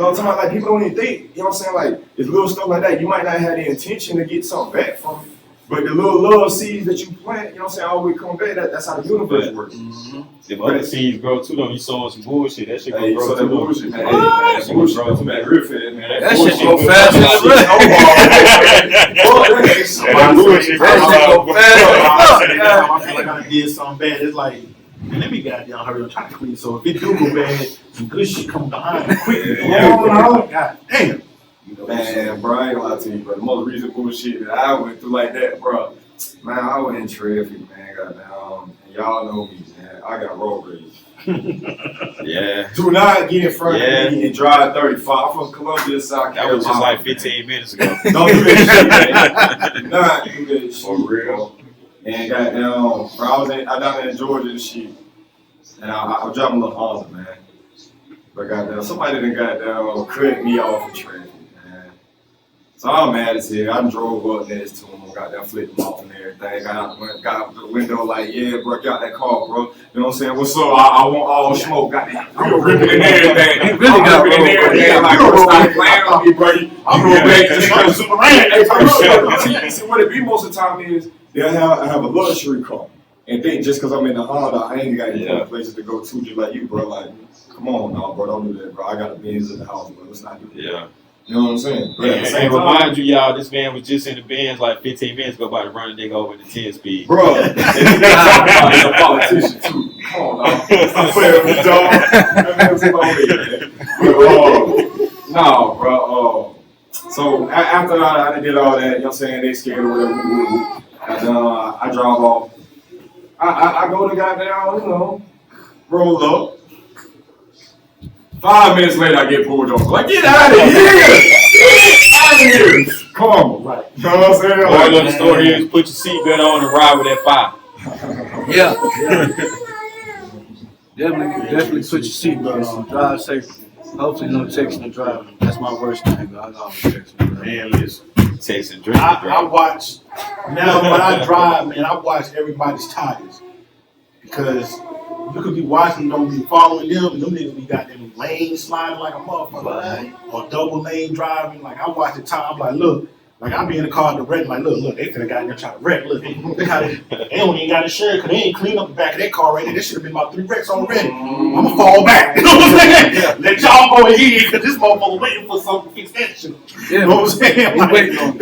I'm talking about? Like, people don't even think. You know what I'm saying? Like, it's little stuff like that. You might not have the intention to get something back from it. But the little love seeds that you plant, you know what I'm saying, always come back. That's how the universe works. Mm-hmm. If other seeds grow too, though, you sowing some bullshit. That shit gonna grow too. Bullshit, man. That bullshit grow too, man. Real fast, man. That shit go fast as fuck. I feel like I did something bad. It's like, man, let me goddamn hurry up, try to clean. So if it do go bad, some good shit come behind quick. God damn. Man, bro, I ain't gonna lie to you, bro. The most recent bullshit that I went through like that, bro. Man, I went in traffic, man. Goddamn, and y'all know me, man. I got road rage. Yeah. Do not get in front of me and drive 35. I'm from Columbia, South Carolina. That was just like 15 minutes ago. Don't do that shit, man. Do not do that shit. For real. And goddamn, bro, I down in Georgia and shit. And I was driving a little Honda, man. But goddamn, somebody done goddamn cut me off in traffic. So I'm mad as hell. I drove up next to him, got that flipped him off and everything. Got out the window like, yeah, bro, got that car, bro. You know what I'm saying? What's up? I want all smoke. Got that. I'm ripping in everything. He really got ripping in everything. Like, bro, stop playing on me, bro. I'm going back to the Superman. See, what it be most of the time is, I have a luxury car. And think just because I'm in the Honda, I ain't got any places to go to just like you, bro. Like, come on, no, bro, don't do that, bro. I got a Benz in the house, bro. Let's not do that. Yeah. You know what I'm saying? But at the same time, remind you, y'all, this man was just in the Benz like 15 minutes ago about to run a nigga over in the 10 speed. Bro, and he's a politician too. Come on, dog. Stop playing with me, dog. No, bro. So after I did all that, you know what I'm saying, they scared or whatever. And I drive off. I go to goddamn, roll up. 5 minutes later, I get pulled over. Like, get out of here! Get out of here! Karma. Right. You know what I'm saying? Moral of the story is put your seatbelt on and ride with that 5. Yeah. Definitely put your seatbelt on. Drive safely. Hopefully no texting and driving. That's my worst thing, but I always text and drive. Man, listen. Takes and drink. I watch now when I drive, man. I watch everybody's tires because you could be watching, don't be following them, and them niggas be got them lane sliding like a motherfucker, Right. or double lane driving. Like I watch the tire, I'm like, look, like I be in the car to wreck, like look, they finna got there trying to wreck. Look how they don't even got insurance because they ain't clean up the back of that car right there. There should have been about 3 wrecks already. I'ma fall back. You know what I'm saying? Yeah. Let y'all go ahead because this motherfucker waiting for something to fix that shit. Yeah, You know what I'm saying? we waiting on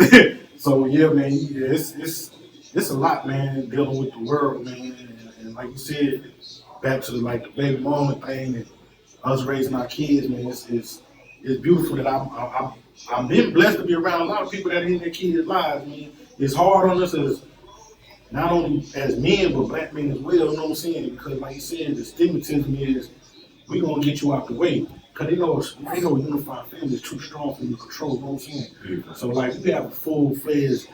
So yeah, man, yeah, it's a lot, man, dealing with the world, man, and like you said, back to the baby mama thing and us raising our kids, man. It's beautiful that I'm been blessed to be around a lot of people that are in their kids' lives, man. It's hard on us as not only as men but black men as well. You know what I'm saying? Because like you said, the stigmatism is we gonna get you out the way. Cause they know unified family is too strong for you to control. You know what I'm saying? So like we have a full-fledged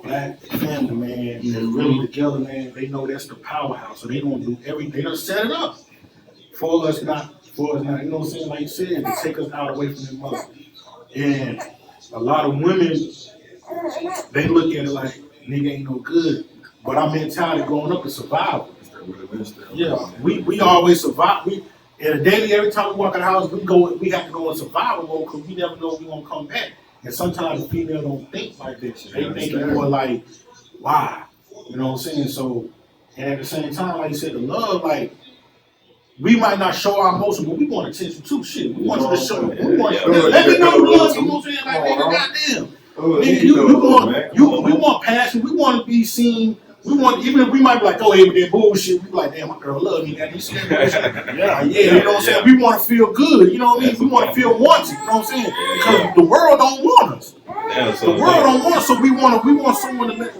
black family, man, and really together, man. They know that's the powerhouse, so they gonna do everything. They done set it up for us, not. You know what I'm saying? Like you said, to take us out away from their mother. And a lot of women, they look at it like nigga ain't no good. But our mentality growing up is survival. Yeah, we always survive. And daily, every time we walk in the house, we have to go in survival mode because we never know if we're gonna come back. And sometimes the female don't think like this. They think more like, why? You know what I'm saying? So, and at the same time, like you said, the love, like, we might not show our emotion, but we want attention too. Shit, we want you to show. We want let me know love. You know what I'm saying? Like, nigga, goddamn. Nigga, we want passion. We want to be seen. We want, even if we might be like, oh, hey, with that bullshit, we be like, damn, my girl love me. Got these yeah, you know what I'm saying? We want to feel good. You know what I mean? We want to feel wanted. You know what I'm saying? Because the world don't want us. The world don't want us, so we want someone to let.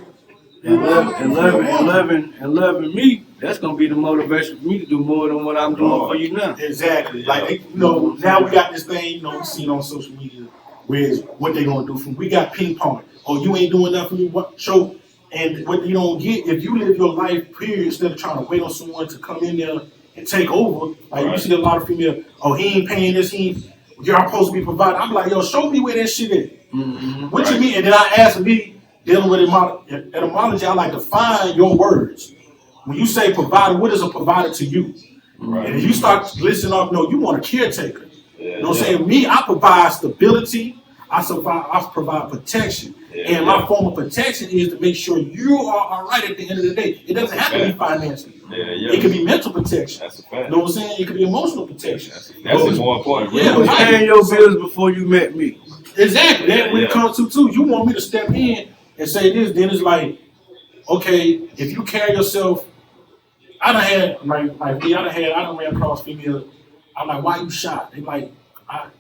And loving me, that's gonna be the motivation for me to do more than what I'm doing for you now. Exactly. Like, now we got this thing, we seen on social media, where what they gonna do from we got ping pong. Oh, you ain't doing nothing for me. What show? And what you don't get, if you live your life period instead of trying to wait on someone to come in there and take over, like you see a lot of female, oh, he ain't paying this, you're supposed to be providing. I'm like, yo, show me where that shit is. What you mean? And then I ask me, dealing with etymology, I like to find your words. When you say provider, what is a provider to you? And if you start listing off, no, you want a caretaker. You know what I'm saying? Me, I provide stability, I provide protection. And my form of protection is to make sure you are all right at the end of the day. It doesn't have to be financially. It can be mental protection. That's a fact. You know what I'm saying? It could be emotional protection. That's more important. You was paying your bills before you met me. Exactly. That when it comes to too, you want me to step in and say this, then it's like, okay, if you carry yourself, I done ran across females. I'm like, why you shot? They like,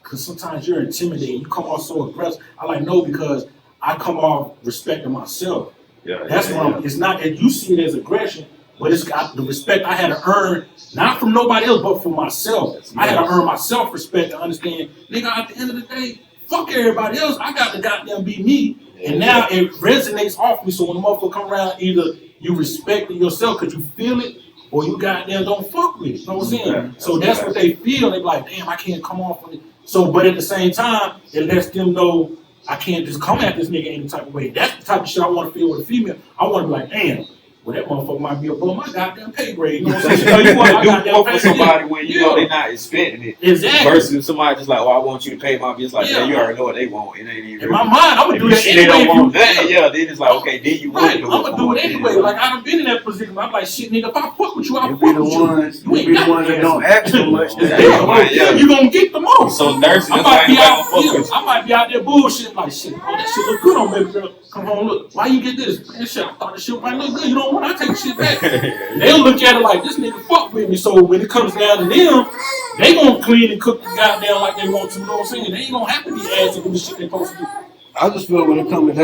because sometimes you're intimidating. You come off so aggressive. I like, no, because I come off respecting myself. That's why it's not that you see it as aggression, but it's got the respect I had to earn, not from nobody else, but for myself. I had to earn my self-respect to understand, nigga, at the end of the day, fuck everybody else. I got to goddamn be me. And now it resonates off me. So when the motherfucker come around, either you respect it yourself because you feel it, or you goddamn don't fuck with it. You know what I'm saying? So that's what they feel. They be like, damn, I can't come off with it. So, but at the same time, it lets them know I can't just come at this nigga any type of way. That's the type of shit I want to feel with a female. I want to be like, damn, well, that motherfucker might be above my goddamn pay grade. You know what I'm saying? So you want to do more for somebody when you know they're not expecting it. Exactly. Versus somebody just like, oh, I want you to pay my bills. Like, yeah, you already know what they want. It ain't even. In my mind, I'm gonna do that anyway. They don't want that. Yeah, then it's like, okay, then you want to do it. I'm gonna do it anyway. Like I done been in that position. I'm like, shit, nigga, if I fuck with you, I'll fuck Be the with you. ones that don't act so much. You gonna get the most. So thirsty. I might be out there bullshit like shit. Oh, that shit look good on baby girl. Come on, look. Why you get this? Man, shit, I thought this shit might look good. You know what? I take shit back. They'll look at it like this nigga fuck with me. So when it comes down to them, they gonna clean and cook the goddamn like they want to. You know what I'm saying? They ain't gonna have to be ass and do the shit they supposed to do. I just feel when it comes to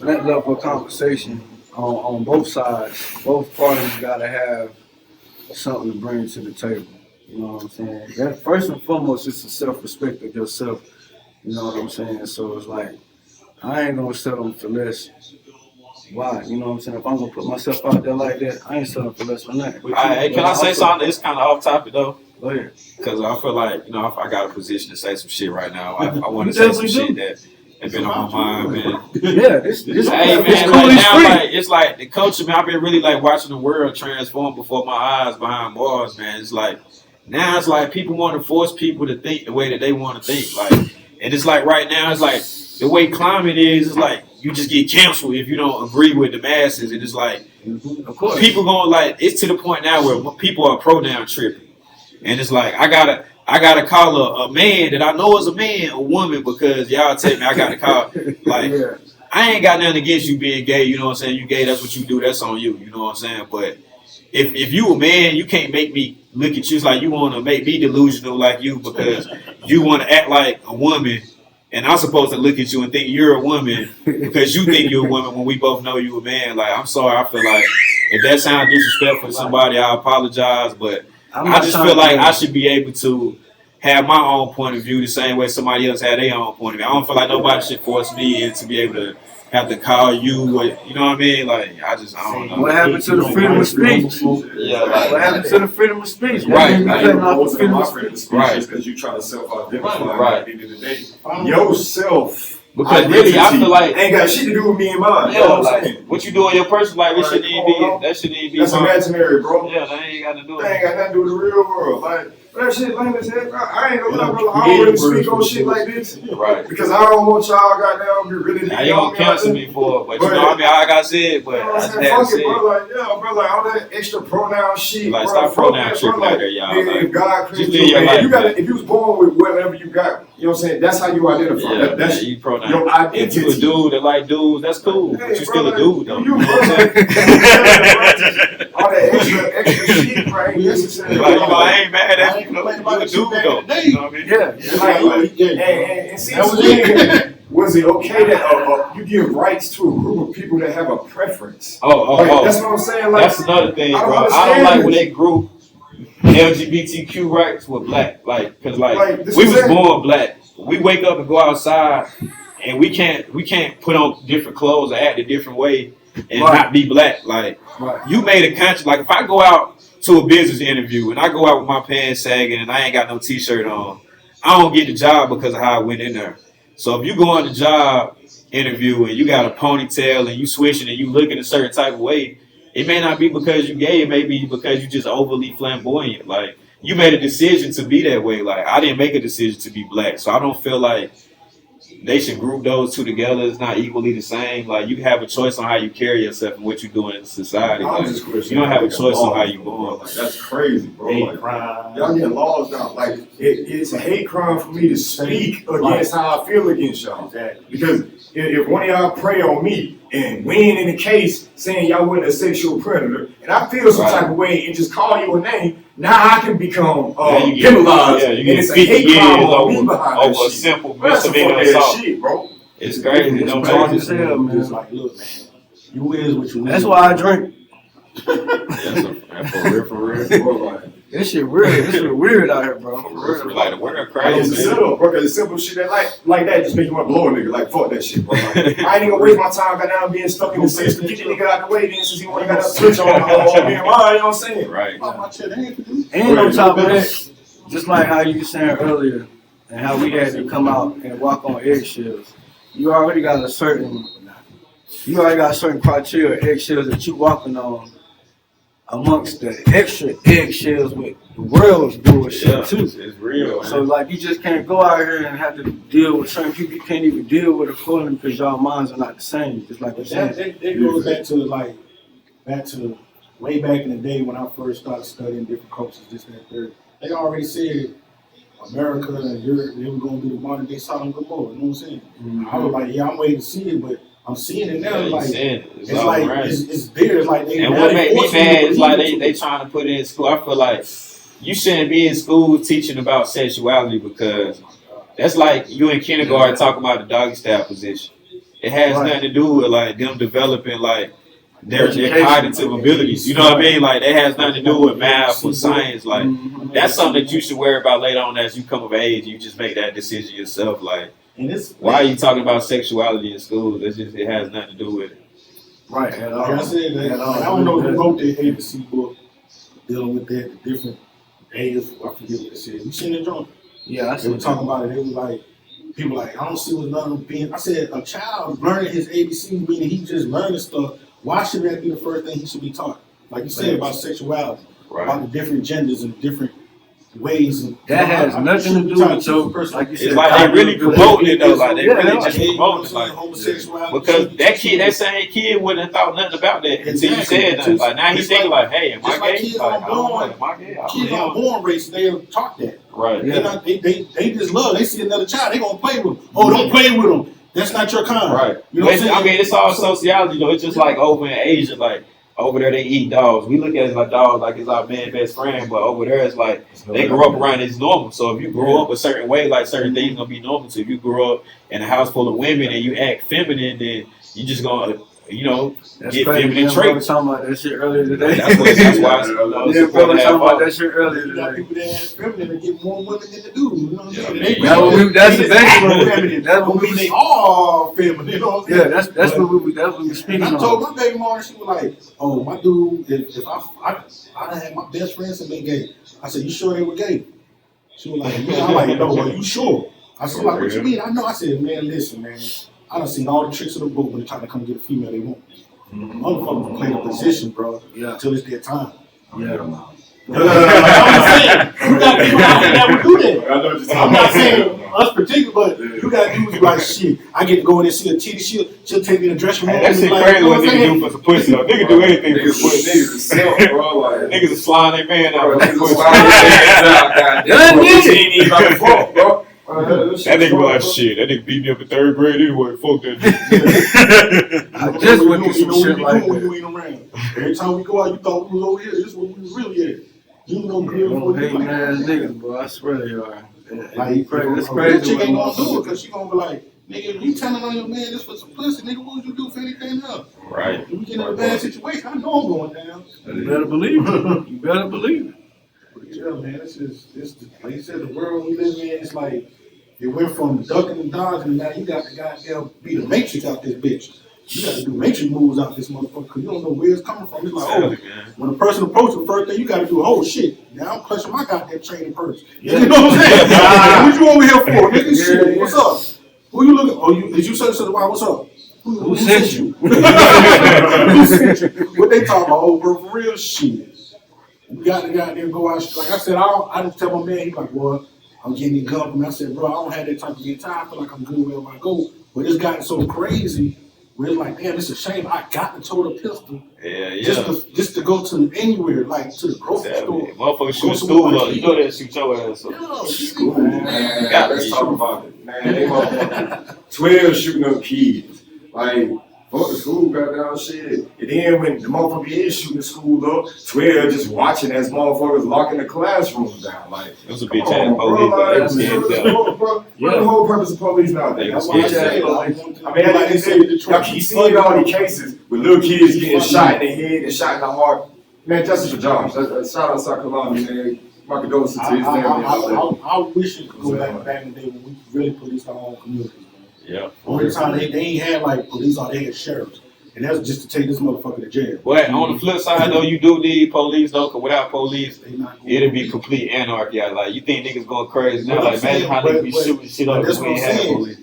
that level of conversation, on both sides. Both parties gotta have something to bring to the table. You know what I'm saying? That first and foremost is the self-respect of yourself. You know what I'm saying? So it's like I ain't gonna settle for less. Why? You know what I'm saying? If I'm gonna put myself out there like that, I ain't settling for less than that. Hey, can I say something? It's kind of off topic though. Go ahead. Because I feel like, if I got a position to say some shit right now, I want to say some shit that been on my mind, man. Yeah, this hey, man, this like now, like it's like the culture, man. I've been really like watching the world transform before my eyes behind bars, man. It's like now it's like people want to force people to think the way that they want to think, like, and it's like right now it's like the way climate is, it's like you just get canceled if you don't agree with the masses, and it's like of course people going like it's to the point now where people are pronoun tripping, and it's like I gotta call a man that I know is a man a woman because y'all tell me I gotta call like yeah. I ain't got nothing against you being gay, you know what I'm saying? You gay, that's what you do, that's on you, you know what I'm saying? But if you a man, you can't make me look at you. It's like you want to make me delusional like you because you want to act like a woman, and I'm supposed to look at you and think you're a woman because you think you're a woman when we both know you a man. Like, I'm sorry, I feel like if that sounds disrespectful to somebody, I apologize, but I just feel like I should be able to have my own point of view the same way somebody else had their own point of view. I don't feel like nobody should force me to be able to have to call you, or, you know what I mean? Like, I don't know. What happened to the freedom of speech? Yeah, like, what happened to the freedom of speech? Right, right. Because you try to self-identify. Right. At the end of the day, yourself. Because really, I feel like ain't got shit to do with me and mine. Yeah, like, what you do in your personal life, it shouldn't even be. That shouldn't even be. That's imaginary, bro. Yeah, that ain't got to do with. That ain't got nothing to do with the real world. Like that shit, lame as heck. I ain't gonna lie, bro. I don't really speak on shit like this, right? Because I don't want y'all goddamn be really. Now you gonna cancel me for it, but you know what I mean. I got said, but I just had to say, bro. Like, yeah, bro. Like all that extra pronoun shit. Like, bro, stop pronoun shit out there, y'all. If God created you, man, you gotta. If you was born with whatever you got, you know what I'm saying. That's how you identify. Yeah, that's you pronoun. Your identity. If you a dude that like dudes, that's cool. Hey, but you still a dude, though. You, bro, like, all that extra shit, bro, ain't necessary. Like, I ain't mad at you. You a dude, though. You know what I mean? Yeah. And see, was it okay that you give rights to a group of people that have a preference? That's what I'm saying. Like, that's another thing, bro. I don't like when they group LGBTQ rights with black, like, cause like we was born black. We wake up and go outside, and we can't put on different clothes or act a different way and not be black. Like, you made a conscious. Like, if I go out to a business interview and I go out with my pants sagging and I ain't got no t-shirt on, I don't get the job because of how I went in there. So if you go on the job interview and you got a ponytail and you swishing and you looking a certain type of way, it may not be because you gay. It may be because you just overly flamboyant. Like, you made a decision to be that way. Like, I didn't make a decision to be black. So I don't feel like they should group those two together. It's not equally the same. Like, you have a choice on how you carry yourself and what you're doing in society. Like, you don't have a choice on how you born. Like, that's crazy, bro. Like, y'all get laws down. Like, it's a hate crime for me to speak against how I feel against y'all. Exactly. Because if one of y'all prey on me and win in the case saying y'all wasn't a sexual predator, and I feel some type of way and just call you a name, now I can become penalized. You get and it's a hate crime on me behind over that a simple misdemeanor assault. Shit, bro. It's crazy. Don't charge yourself, man. Just like, look, man, you is what you is. That's why I drink. That's for real. This shit weird. This shit weird out here, bro. Like, the world It's crazy. simple, bro. Cause it's simple shit that like that just make you want to blow a nigga. Like, fuck that shit, bro. Like, I ain't even gonna waste my time down being stuck in the system. Get the nigga out the way then, since he want to got a switch on me and mine. You know what I'm saying? Right. And on top of that, just like how you were saying earlier, and how we had to come out and walk on eggshells, you already got certain criteria of eggshells that you walking on amongst the extra eggshells with the world's bullshit too. It's real. So like, you just can't go out here and have to deal with certain people you can't even deal with accordingly because y'all minds are not the same. Just like you're saying. It goes back to way back in the day when I first started studying different cultures, this and that third. They already said America and Europe, they were going to do the modern day Sodom and Gomorrah. You know what I'm saying? Mm-hmm. I was like, yeah, I'm waiting to see it, but I'm seeing it now. Like, it's like it's there. It's like they. And what made me mad is like they trying to put it in school. I feel like you shouldn't be in school teaching about sexuality because that's like you in kindergarten talking about the doggy style position. It has nothing to do with like them developing like their cognitive abilities. You know what I mean? Like that has nothing to do with math or science. Like that's something that you should worry about later on as you come of age. You just make that decision yourself. Like, why are you talking about sexuality in school? It has nothing to do with it. Right. Like I said, I don't know who wrote the ABC book dealing with that, the different ages. I forget what it said. You seen it, John? Yeah, they were talking about it. It was like, people like, I don't see what's none of being. I said, a child learning his ABC, meaning he just learning stuff. Why should that be the first thing he should be taught? Like you said about sexuality, about the different genders and different ways. And, that has nothing to do with your person. Like you said, it's like they really promoting it though. Like they really just promoting like homosexuality. Because that same kid wouldn't have thought nothing about that until you said that. Like now he's thinking like, hey, am I gay? Kids aren't born race. They are taught that. Right. They just love. They see another child, they gonna play with them. Oh, don't play with them. That's not your kind. Right. You know what I'm saying? I mean, it's all sociology though. It's just like over in Asia, like over there they eat dogs. We look at it like dogs, like it's our man best friend, but over there it's like they grow up around it's normal. So if you grow up a certain way, like certain things gonna be normal. So if you grow up in a house full of women and you act feminine, then you just gonna get feminine traits. We were talking about that shit earlier today. That's why it's we were talking about that shit earlier today. You got people that act feminine and get more women than the dude. You know what I'm saying? That's the best. That's what we they all feminine. You know what I'm saying? Yeah, that's what we were speaking on. I told my baby mom, she was like, "Oh, my dude, if I done had my best friends have been gay." I said, "You sure they were gay?" She was like, "Yeah." I'm like, "No, are you sure?" I said, "Like, what you mean?" I know. I said, "Man, listen, man. I done seen all the tricks of the book when they're trying to come get a female they want. Motherfuckers play the position, bro, until it's their time." Yeah. I'm saying, you got people out there that would do that. I'm not saying us particular, but you got dudes like, shit, I get to go in and see a titty, she'll take me in the dressing room. That shit crazy what niggas do for some pussy though. Niggas do anything for some pussy. Niggas is self, bro. Like, niggas is flying their man out. Bro. That nigga was like, shit, that nigga beat me up in third grade anyway. Fuck that nigga. I just went through some shit like that. When you ain't around. Every time we go out, you thought we was over here. This is where we was really at. You know, don't hate ass niggas, bro. I swear they are. Like, it's crazy. Chick ain't gonna do it because she gonna be like, nigga, you telling on your man this for some pussy, nigga, what would you do for anything else? Right. If we get in a bad situation, I know I'm going down. You better believe it. You better believe it. But yeah, man, like you said, the world we live in, it's like, it went from ducking and dodging, and now you got to goddamn be the Matrix out this bitch. You got to do Matrix moves out this motherfucker because you don't know where it's coming from. It's like, oh, when a person approaches, the first thing you got to do, oh shit, now I'm clutching my goddamn training purse. Yeah. You know what I'm saying? What you over here for, nigga? Shit, what's up? Who you looking? Oh, is you such a why? What's up? Who sent you? Who sent you? What they talking about? Oh, bro, for real shit. We got to goddamn go out. Like I said, I just tell my man, he's like, boy, I'm getting the gun from me. I said, bro, I don't have that type of time. I feel like I'm good wherever I go. But it's gotten so crazy where it's like, damn, it's a shame. I got to tote a pistol. Yeah. Just to go to anywhere, like to the grocery store. Motherfuckers shoot school up. You know that shoot your ass up. Yeah, school, man. Let's talk about it. Man, they motherfuckers 12 shooting up kids. Like, fuck the school goddamn shit. And then when the motherfucker is shooting the school up, 12 just watching as motherfuckers locking the classrooms down. Like, it was a bitch ass police. What the whole purpose of police nowadays? That's why I say, I mean, like they said, y'all keep seeing all these cases with little kids getting shot in the head and shot in the heart. Man, justice for Josh. Shout out South Carolina, man. My condolences to his family. I wish it could go back in the day when we really policed our own communities. Yeah. Only time they ain't had like police or they had sheriffs. And that's just to take this motherfucker to jail. But on the flip side though, you do need police though, because without police, it'll be complete anarchy. Like you think niggas going crazy now? Like imagine how they be shooting shit up if we ain't had police.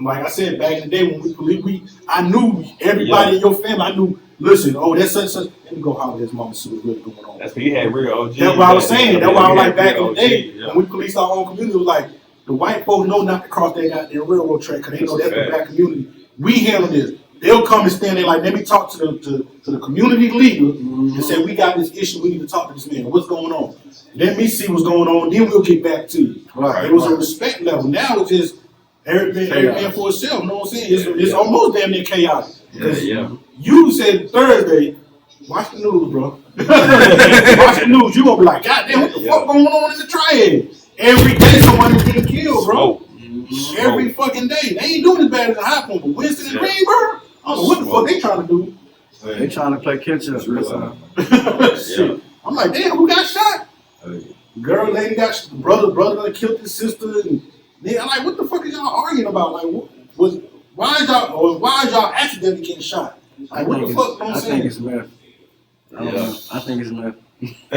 Like I said, back in the day when we police, I knew everybody in your family. I knew. Listen, oh, that's such. Let me go holler at his mama see what's really going on. That's because you had real OG. That's what I was saying. That's why I was like back in the day when we policed our own community. It was like the white folks know not to cross that goddamn railroad track because they know that's the black community. We handle this. They'll come and stand there like, let me talk to the community leader and say, we got this issue, we need to talk to this man. What's going on? Let me see what's going on, then we'll get back to you. Right. It was a respect level. Now it's just everything for itself. You know what I'm saying? It's almost damn near chaotic. You said Thursday, watch the news, bro. Watch the news. You're going to be like, God damn, what the fuck going on in the triad? Every day somebody's getting killed, bro. Every fucking day. They ain't doing as bad as the High Point, but Winston and Greenberg, I don't know what the fuck they trying to do. They trying to play catch up. Shit. I'm like, damn, who got shot? Girl, lady got shot. Brother killed his sister. And nigga, I'm like, what the fuck is y'all arguing about? Like, why is y'all accidentally getting shot? Like, what the fuck? I think it's meth. I think it's meth. I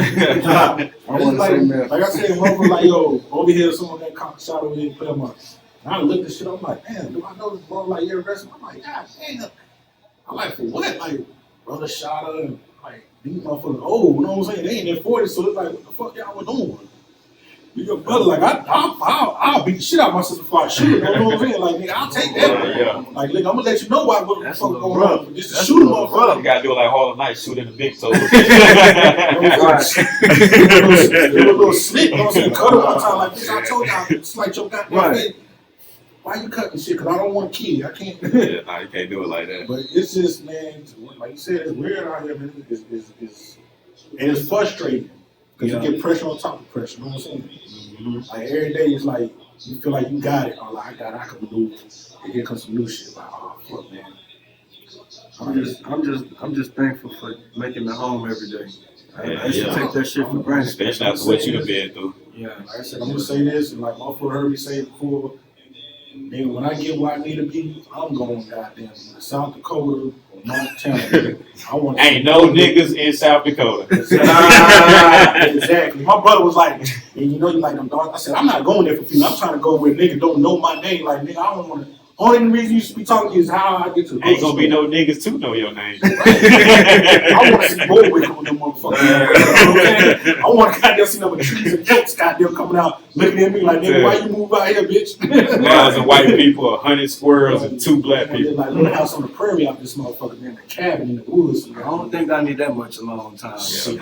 want to say meth. Like I said, motherfucker, like, yo, over here, someone that caught shot over here, put him up. And I looked at shit, I'm like, damn, do I know this bro? Like, you're arrested? I'm like, God damn. I'm like, for what? Like, brother shot her, and like, these motherfuckers old, you know what I'm saying? They ain't in their 40s, so it's like, what the fuck y'all were doing? You your brother, like, I'll beat the shit out of my sister before I shoot her, you know what I'm saying? Like, nigga, I'll take that. Yeah. Like, nigga, I'm gonna let you know what the fuck going on. Just to shoot a motherfucker. You gotta do it like Hall of Night, shoot in the big toes. It was a little slick, you know what I'm saying? Cut her one time like this. I told y'all, it's like your goddamn face. Why you cutting shit? Because I don't want to kill you. I can't. Yeah, nah, you can't do it like that. But it's just, man, like you said, it's weird out here, man. And it's frustrating because you get pressure on top of pressure. You know what I'm saying? Mm-hmm. Like every day, it's like you feel like you got it. Or like I got it, I can maneuver. And here comes some new shit. Like, oh fuck, man. I'm just thankful for making the home every day. I used to take that shit for granted. Especially after what you done been through. Yeah. Like I said, I'm gonna say this, and like my foot heard me say it before. Nigga, when I get where I need to be, I'm going goddamn to South Dakota or Montana. Ain't no niggas in South Dakota. Exactly. My brother was like, and you know you like them dogs. I said, I'm not going there for people. I'm trying to go where niggas don't know my name. Like, nigga, I don't want to. Only reason you should be talking to you is how I get to the Ain't gonna be no niggas to know your name. I want to see more with them motherfuckers. Okay? I want to goddamn see them trees and elks goddamn coming out looking at me like, nigga, why you move out here, bitch? 1,000 white people, 100 squirrels, and 2 black people. Like little house on the prairie out this motherfucker in the cabin in the woods. I don't think I need that much alone time. Too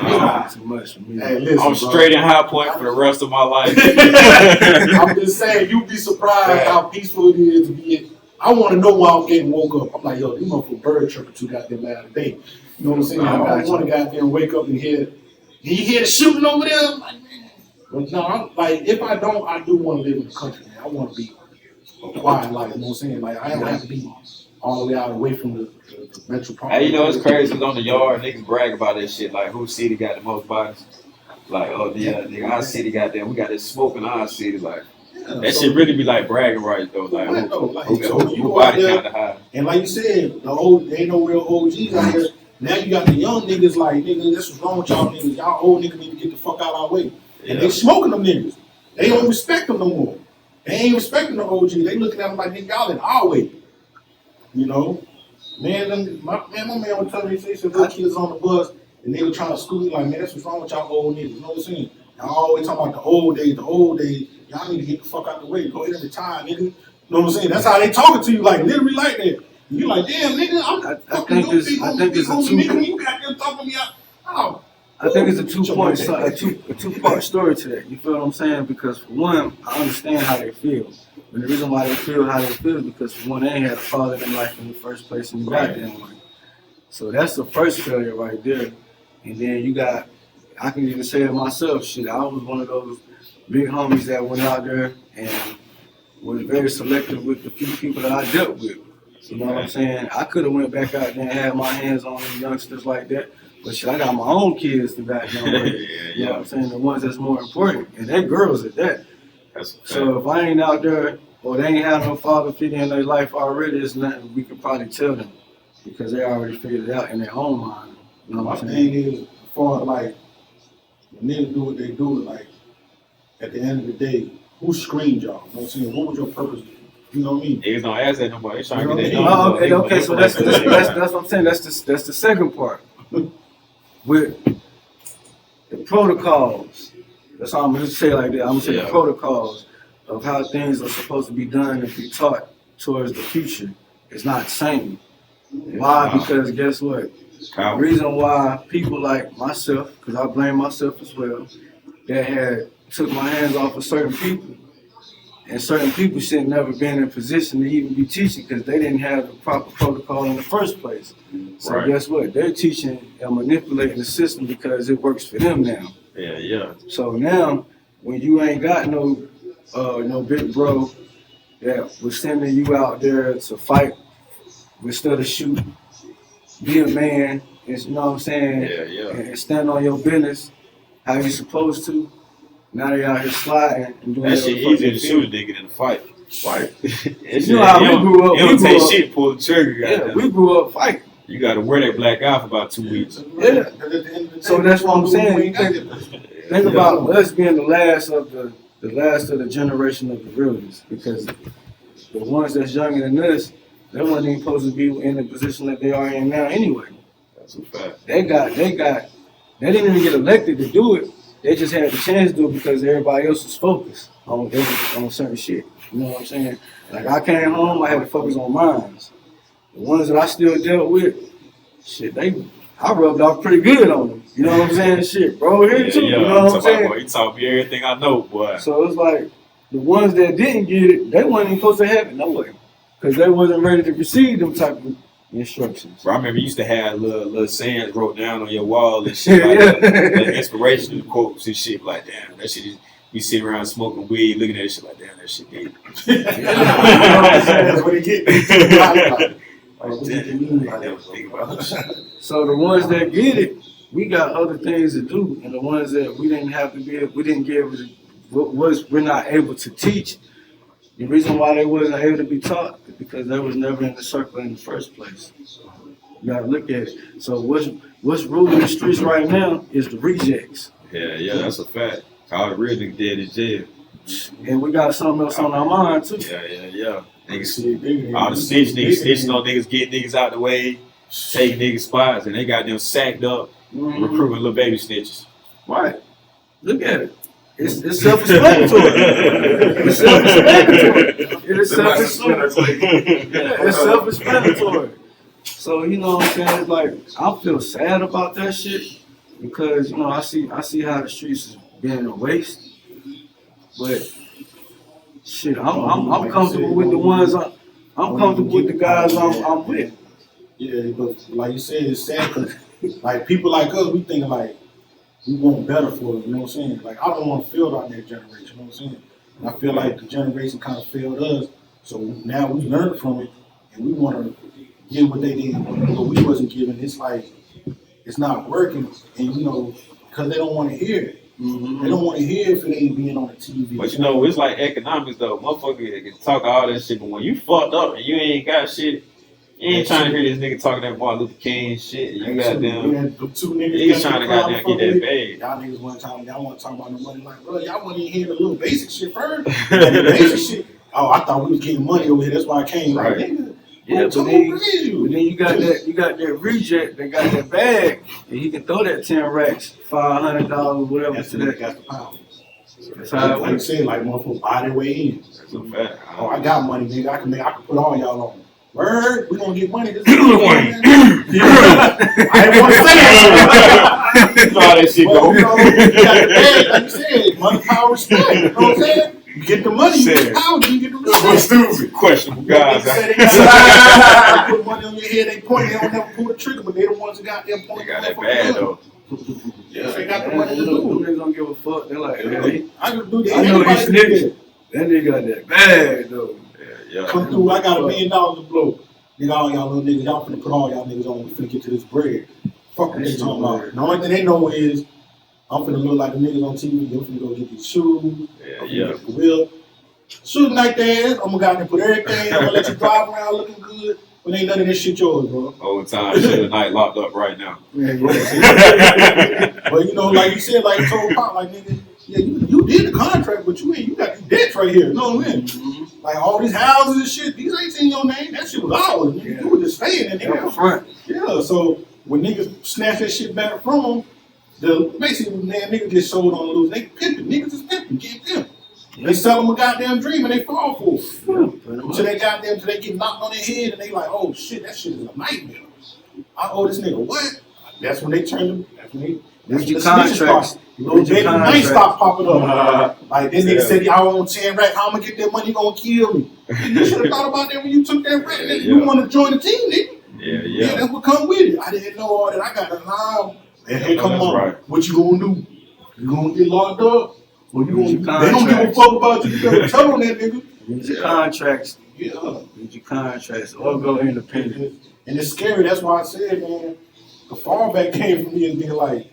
much for me. Hey, listen, I'm straight in High Point for the rest of my life. I'm just saying, you'd be surprised how peaceful it is to be. I want to know why I'm getting woke up. I'm like, yo, these motherfuckers bird chirping too goddamn loud today. You know what I'm saying? I don't want to goddamn wake up and hear the shooting over there. I'm like, man. But no, I'm like, if I don't, I do want to live in the country, man. I want to be a quiet life. You know what I'm saying? Like, I don't have to be all the way out away from the metropolitan. Hey, you know, it's crazy because on the yard, niggas brag about that shit. Like, whose city got the most bodies? Like, oh, yeah, nigga, our city got that. We got this smoke in our city. Like, that shit really be like bragging rights, though. Like, who body count high? And like you said, there ain't no real OGs out here. Now you got the young niggas like, nigga, this was wrong with y'all niggas. Y'all old niggas need to get the fuck out of our way. And they smoking them niggas. They don't respect them no more. They ain't respecting the OG. They looking at them like, nigga, y'all in our way. You know? Man, my man was telling me, he said, little kids on the bus, and they were trying to school me like, man, that's what's wrong with y'all old niggas. You know what I'm saying? Y'all always talking about the old days. Y'all need to get the fuck out the way. Go ahead and retire, nigga. You know what I'm saying? That's how they talking to you, like literally like that. And you like, damn, nigga, I think it's a two-part story to that. You feel what I'm saying? Because for one, I understand how they feel. And the reason why they feel how they feel is because for one, they ain't had a father in life in the first place in the goddamn way. So that's the first failure right there. And then you got, I can even say it myself, shit, I was one of those big homies that went out there and was very selective with the few people that I dealt with. You know what I'm saying? I could have went back out there and had my hands on them youngsters like that. But shit, I got my own kids to goddamn work. You know what I'm saying? The ones that's more important. And they're girls at that. So if I ain't out there or they ain't have no father figure in their life already, it's nothing we could probably tell them. Because they already figured it out in their own mind. You know what I'm saying? My thing is, as far as like, when niggas do what they do, like, at the end of the day, who screened y'all? You know what I'm saying? What was your purpose? You know what I mean? Niggas don't ask that no more. They trying to get that. Okay, so that's what I'm saying. That's the second part. With the protocols, that's all I'm gonna say like that. I'm gonna say the protocols of how things are supposed to be done and be taught towards the future. It's not the same. Why? Because guess what? The reason why people like myself, because I blame myself as well, that had took my hands off of certain people, and certain people should never been in a position to even be teaching because they didn't have the proper protocol in the first place. So guess what? They're teaching and manipulating the system because it works for them now. Yeah. So now, when you ain't got no big bro that was sending you out there to fight instead of shoot, be a man, and, you know what I'm saying, and stand on your business how you supposed to. Now they out here sliding and doing that shit easier to shoot a nigga than to fight. Right. You know how we grew up. It don't take shit to pull the trigger. Yeah, we grew up fighting. You got to wear that black eye for about 2 weeks. Yeah. So that's what I'm saying. Think about us being the last of the generation of the realness, because the ones that's younger than us, they weren't even supposed to be in the position that they are in now anyway. That's a fact. They didn't even get elected to do it. They just had the chance to do it because everybody else was focused on certain shit. You know what I'm saying? Like I came home, I had to focus on mine. The ones that I still dealt with, shit, I rubbed off pretty good on them. You know what I'm saying? Shit, bro, here too. You know what I'm saying? Boy, you taught me everything I know, boy. So it's like the ones that didn't get it, they weren't even supposed to have it no way, because they wasn't ready to receive them type of instructions. Bro, I remember you used to have little sayings wrote down on your wall and shit, like inspirational quotes and shit. Like, damn, that shit is. You sit around smoking weed, looking at that shit like, damn, that shit deep. That's what he get. So the ones that get it, we got other things to do, and the ones that we didn't we're not able to teach. The reason why they wasn't able to be taught is because they was never in the circle in the first place. You gotta look at it. So what's ruling the streets right now is the rejects. Yeah, that's a fact. All the real niggas dead in jail. And we got something else on our mind too. Yeah. Niggas, all the snitching on niggas, get niggas out the way, take niggas spots, and they got them sacked up, recruiting little baby snitches. Right. Look at it. It's self-explanatory. It's self-explanatory. So you know what I'm saying? It's like I feel sad about that shit because you know I see how the streets is being a waste. But shit, I'm comfortable with the ones I'm comfortable with the guys I'm with. Yeah, but like you said, it's sad because like people like us, we think like we want better for them. You know what I'm saying? Like I don't want to fail out that generation. You know what I'm saying? And I feel like the generation kind of failed us, so now we learned from it, and we want to give what they did, what we wasn't giving. It's like it's not working, and you know, because they don't want to hear it. Mm-hmm. They don't want to hear if it ain't being on the TV. But you know, it's like economics though. Motherfucker can talk all that shit, but when you fucked up and you ain't got shit, you ain't trying to hear this nigga talking that Martin Luther King shit. You got them two niggas trying to goddamn get that bag. Y'all niggas want to talk about no money. Like, bro, y'all want to hear the little basic shit first. The basic shit. Oh, I thought we was getting money over here. That's why I came. Right. Like, nigga. Yeah, but then you got that reject that got that bag, and he can throw that 10 racks, $500, whatever. That's to that that. got the power. That's how like I said, like motherfuckers buy their way in. That's a fact. Oh, I got money, nigga. I can put all y'all on. Word, we gonna get money. This is I didn't want to say that shit. All that shit go. You know, you got the bag, like you said, money, power, respect. You know what I'm saying? You get the money, you get the power, you get the respect. Stupid. Questionable guys. They put money on your head, they point, they don't never pull the trigger, but they the ones that got them point. They got that bad though. Yeah, they got the money to do. They don't give a fuck. They're like, hey, I can do that. I know these niggas. That nigga got that bag though. Yeah. Come through, I got $1 million to blow. Nigga, all y'all little niggas, y'all finna put all y'all niggas on. We finna get to this bread. Fuck what they talking about. The only thing they know is I'm finna look like the niggas on TV. You're finna go get these shoes. Yeah. Get the wheel. Shooting like that. I'm gonna go out there put everything. I'm gonna let you drive around looking good. But ain't none of this shit yours, bro. Whole time, shit, the night locked up right now. But you know, like you said, like you told Pop, like nigga, yeah, you did the contract, but you got these debts right here. You know what I mean? Mm-hmm. Like all these houses and shit, these ain't in your name. That shit was ours. Nigga. Yeah. You were just staying in there. Front. Yeah, so when niggas snatch that shit back from them, basically niggas get sold on the loose. They pimping. Niggas is pimping. Get pimped. They sell them a goddamn dream and they fall for it. Until they get knocked on their head and they like, oh shit, that shit is a nightmare. I owe this nigga what? That's when they turn them. That's your contracts. Little baby night stop popping up. Like this nigga said, I own 10 racks. How I'm gonna get that money? You gonna kill me? You should have thought about that when you took that rack. Nigga. You want to join the team, nigga? Yeah, that's what come with it. I didn't know all that. I got the line. And here come on. Right. What you gonna do? You gonna get locked up? Or you gonna? They don't give a fuck about you. You better tell on that nigga. Get your contracts. Yeah. Get your contracts or go independent. And it's scary. That's why I said, man, the fallback came from me and being like,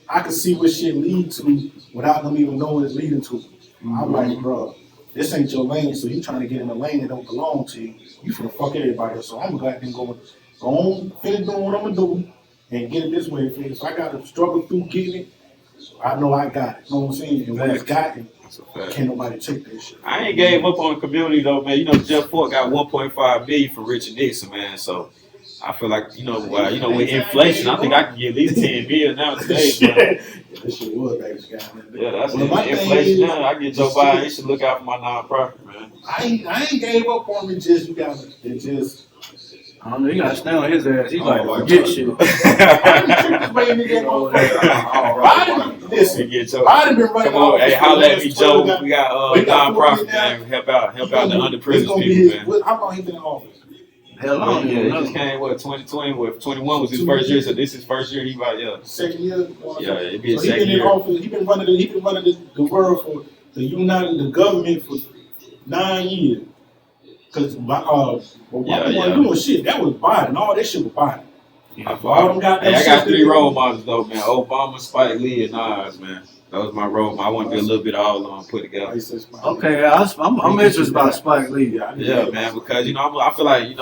I could see what shit lead to without them even knowing it's leading to. I'm like, bro, this ain't your lane, so you trying to get in a lane that don't belong to you. You finna fuck everybody else. So I'm glad them go on, finish doing what I'm gonna do, and get it this way. If I gotta struggle through getting it, I know I got it. You know what I'm saying? And when it's gotten, can't nobody take that shit. I ain't gave up on the community though, man. You know, Jeff Fort got 1.5 million for Richard Nixon, man. So I feel like with inflation, I think I can get at least 10 million now today. That shit was back this guy. Yeah, that's inflation now. I get Joe Biden. He should look out for my nonprofit, man. I ain't gave up on it. Just you got it. Just. I don't know, you gotta stand on his ass. He's like, forget shit. Listen, Biden been running off. Hey, holla at me, Joe. We got nonprofit, man. Help out the underprivileged people, man. How long he been in office? Hell long. Yeah, he just came, 2020, 21 was his first year, so this is his first year. He about, second year? Yeah, it'd be so a second year. In office, he been running the world for the government for 9 years. Because wasn't doing shit. That was Biden. All that shit was Biden. I got 3 role models though, man. Obama, Spike Lee, and Nas, man. That was my role model. I want to be a little bit all put together. Okay, I'm interested about Spike Lee. Yeah, man, because I feel like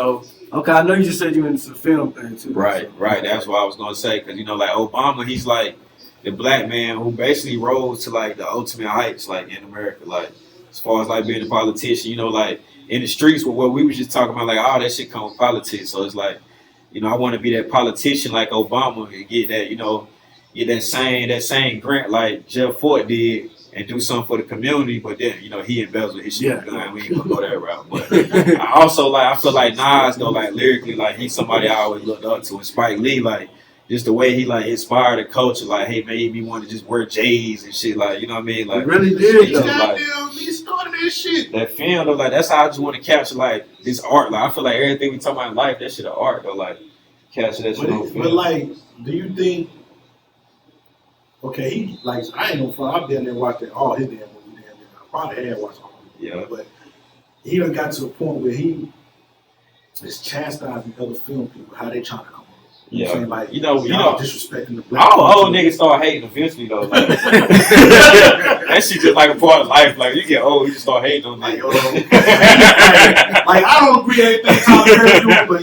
Okay, I know you just said you into the film thing too. Right. That's what I was gonna say. Because like Obama, he's like the black man who basically rose to like the ultimate heights, like in America, like as far as like being a politician. Like in the streets, with what we was just talking about, like all that shit come with politics. So it's like, I want to be that politician like Obama and get that, get that same grant like Jeff Fort did and do something for the community. But then, he embezzled his shit. Yeah. We ain't gonna go that route. But I feel like Nas though, like lyrically, like he's somebody I always looked up to. And Spike Lee, like just the way he like inspired the culture, like hey, made me want to just wear J's and shit, like you know what I mean, like he really did. He started that shit. That film though, like that's how I just want to capture like this art. Like I feel like everything we talk about in life, that shit of art though, like capture that shit on film. But like, do you think? Okay, he like I ain't no fun. I've been there watching all his damn movies. I probably had watched all of them. Yeah, but he done got to a point where he is chastising other film people how they trying to come. Yeah, like, disrespecting the black. All old niggas start hating eventually though. Like, that shit just like a part of life. Like you get old, you just start hating on niggas. Like I don't agree with anything Tyler Perry doing, but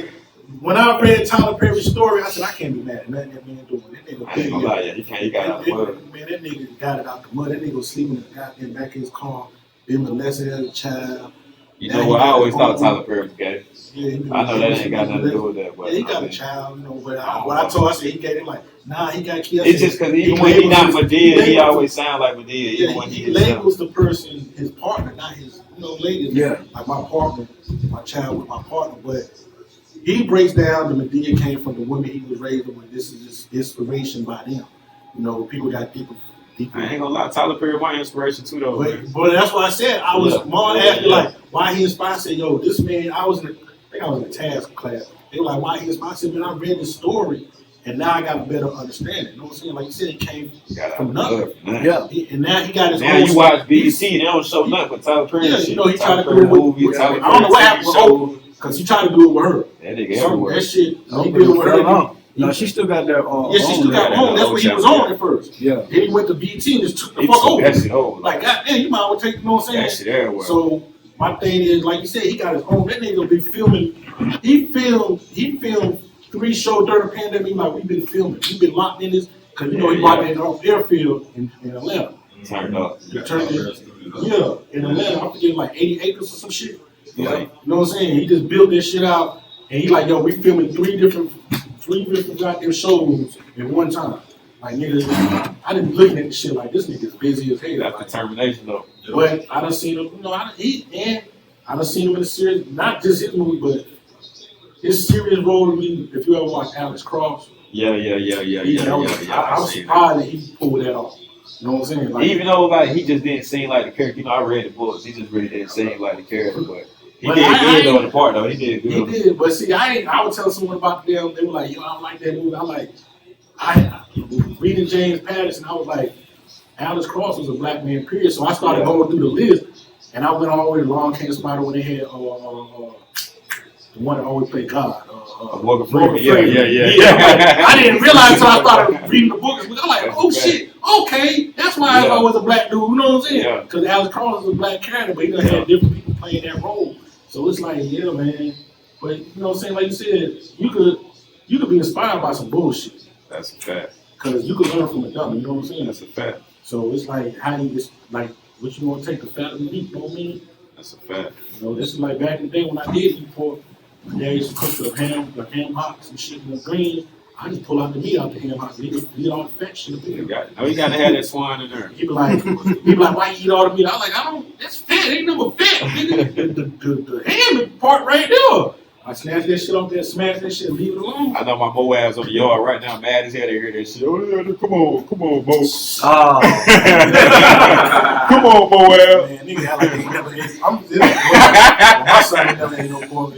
when I read Tyler Perry's story, I said I can't be mad at nothing that man doing. That nigga, I ain't gonna lie, he got out the mud. Man, that nigga got it out the mud. That nigga was sleeping in the goddamn back of his car, been molested as a child. You know what? I always thought Tyler Perry was gay. Yeah, I know that ain't got nothing to do with that. But he got a child, but I said he gave him like, nah, he got kids. It's just because when he not Madea, he always sound like Madea. Even when he labels the person his partner, not his lady. Yeah, like my partner, my child with my partner, but he breaks down the Madea came from the women he was raised with. This is just inspiration by them. People got deeper. I ain't gonna lie, Tyler Perry my inspiration too though. But that's what I said. I was Mom asked me like why he inspired. I said, yo, this man, I think I was in a task class. They were like, why he inspired? I said, man, I read this story and now I got a better understanding. You know what I'm saying? Like you said, it came from nothing. Yeah. And now he got his own. Now you watch BET, they don't show nothing but Tyler Perry. Yeah, he tried to do it with I don't know what happened with Oprah because he tried to do it with her. That nigga everywhere. That shit, he did it with her. No, she still got that. Yeah, she still got home. That's what he was on at first. Yeah. Then he went to BT and just took the fuck over. That shit over. Like, goddamn, you might as well take, you know what I'm saying? That shit everywhere. So, my thing is, like you said, he got his own. That nigga be filming. He filmed 3 shows during the pandemic. Like, we've been filming. We've been locked in this. Because, he brought me in the airfield in Atlanta. Turned up. In Atlanta. I'm forgetting like 80 acres or some shit. Yeah. Like, you know what I'm saying? He just built this shit out. And he like, yo, we filming 3 different goddamn showrooms at one time. Like, nigga, I didn't be looking at this shit like this nigga's busy as hell. That's determination though. But I done seen him, I done seen him in a series, not just his movie, but his serious role in me. If you ever watch Alex Cross. Yeah. I was surprised that he pulled that off. You know what I'm saying? Like, even though like he just didn't seem like the character. I read the books. He just really didn't seem like the character, but he did good though in the part though. He did good. He did, but see, I would tell someone about them. They were like, yo, I don't like that movie. I'm like, reading James Patterson, I was like, Alex Cross was a black man, period. So I started going through the list, and I went all the way to Long King Spider when they had the one that always played God. Morgan Freeman. Yeah. I didn't realize until I started reading the book. I'm like, oh shit, okay, that's why I was a black dude. You know what I'm saying? Because Alex Cross is a black character, but he done had different people playing that role. So it's like, yeah, man. But you know what I'm saying? Like you said, you could be inspired by some bullshit. That's a fact. Because you could learn from a dummy. You know what I'm saying? That's a fact. So it's like, how do you just like what you want to take the fat of the meat? You know what I mean? That's a fact. You know, this is like back in the day when I did eat pork. My dad used to cook the ham hocks and shit and the greens. I just pull out the meat out the ham hocks and eat all the fat shit. You got to have that swine in there. He be like, why you eat all the meat? I was like, that's fat. Ain't never fat. The ham part right there. I snatch that shit off there, smash that shit, and leave it alone. I know my Moabs on the yard right now, mad as hell to hear that shit. Oh, yeah, come on, Mo. Come on, Moab. Man, nigga act like they never ate. My son never ate no pork.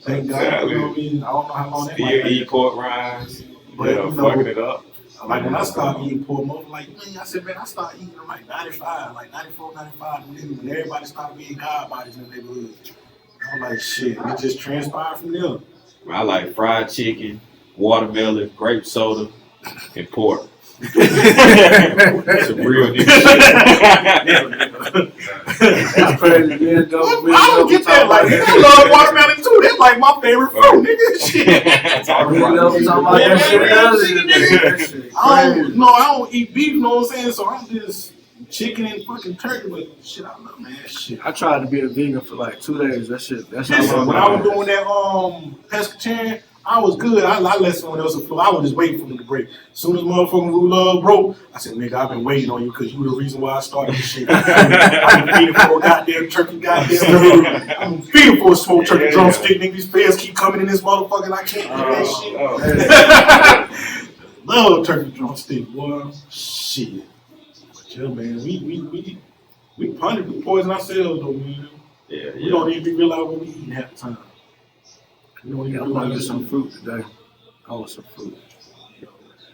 Thank God. You know what I mean? I don't know how long that might be. Eat pork rinds. But, fucking it up. Like when I started eating pork, like, man, I said, man, I started eating like 95, like 94, 95, when everybody started being God bodies in the neighborhood. I'm like, shit, it just transpired from there. I like fried chicken, watermelon, grape soda, and pork. That's a real nigga shit. That's crazy, man. I don't get that. Like, I love watermelon too. That's like my favorite fruit, nigga. Shit. I don't eat beef, you know what I'm saying? So I'm just chicken and fucking turkey, but shit, I love that shit. I tried to be a vegan for like 2 days. That's how when I was doing that pescatarian, I was good. I let someone else flew. I was just waiting for them to break. As soon as motherfucking rule love broke, I said, nigga, I've been waiting on you because you the reason why I started this shit. I've been feeding for a goddamn turkey, I'm feeding for a smoked turkey drumstick, nigga. These fans keep coming in this motherfucker and I can't eat that shit. Love turkey drumstick, boy. Shit. But yeah, man, we punish, we poison ourselves though, man. Yeah. We don't even realize what we eating half the time. I'm gonna get some fruit today. I want some fruit.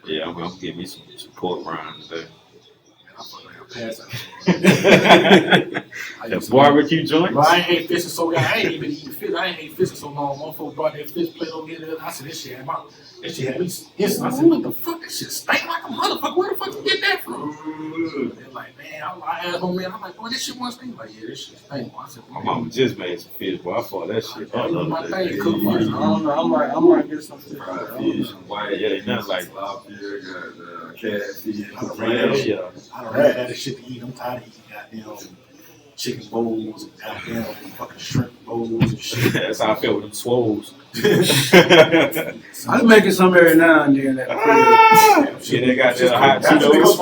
Yeah, I'm gonna get me some pork rinds today. The barbecue joint? Bro, I ain't ate fish in so long. I ain't even eating fish. I ain't ate fish in so long. Motherfucker brought that fish plate over here. I said, this shit had me instant. I said, what the fuck? That shit stank like a motherfucker. Where the fuck you get that from? They're like, man, I asked my man, I'm like, boy, this shit must stink. Like, yeah, this shit stink. I said, my mama just made some fish, boy. I thought that shit. That was my thing. Cook I don't know. I might get some fish. White, yeah, nothing like lobster, catfish. I don't really have that shit to eat. I'm tired of eating goddamn chicken bowls and goddamn fucking shrimp bowls and shit. That's how I feel with them swoles. I'm making some every now and then. Yeah, they got that hot Cheetos.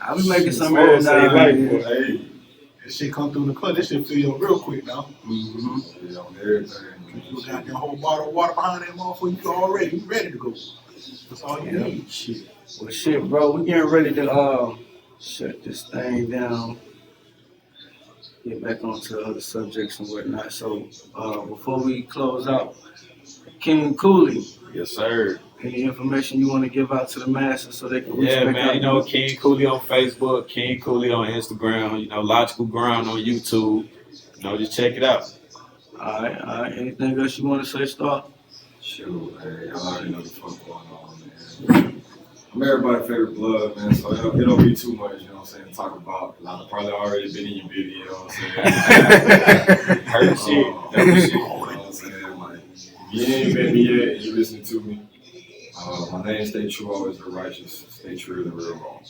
I'll be making some every now and then. That shit come through the clutch. That shit fill you up real quick now. Yeah, on everything. You got that whole bottle of water behind that motherfucker. You ready to go. That's all you need. Shit. Well, shit, bro, we getting ready to shut this thing down. Get back onto other subjects and whatnot. So, before we close out, King Kooley. Yes, sir. Any information you want to give out to the masses so they can reach back man, out? King Kooley on Facebook, King Kooley on Instagram, Logical Ground on YouTube. Just check it out. All right. Anything else you want to say, Star? Sure, hey, y'all already know the fuck going on, man. I'm everybody's favorite blood, man, so it don't be too much, you know what I'm saying, to talk about. A lot of probably already been in your video, you know what I'm saying? Heard shit. You know what I'm saying? Like, if you ain't met me yet and you listening to me, my name stay true, always the righteous, stay true to the real wrong.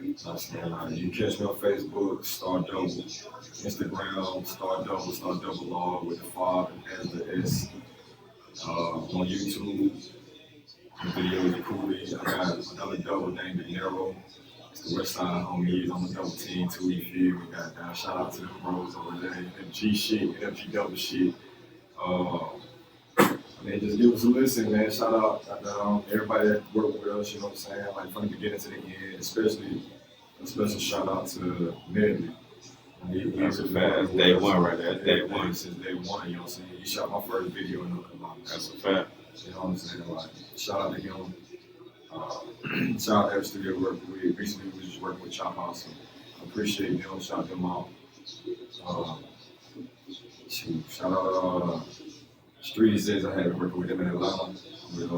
You can catch me on Facebook, Star Double, Instagram, Star Double Law with the 5 and the S. On YouTube, the videos are Kooley. I got another double named De Niro. It's the West Side homies. I'm a double team too. You feel me? Goddamn. Shout out to the bros over there. MG shit, MG double shit. Man, just give us a listen, man. Shout out everybody that worked with us. You know what I'm saying? Like from the beginning to the end. Especially a special shout out to Medley. That's a fact. Day one right there. Day one. Since day one, you know what I'm saying? He shot my first video in the club. That's a fact. You know what I'm saying? Like, shout out to him. Shout out to every studio work. We recently was just working with Chop House. So I appreciate them. Shout them out. Shout out Street says I had working with him in Atlanta with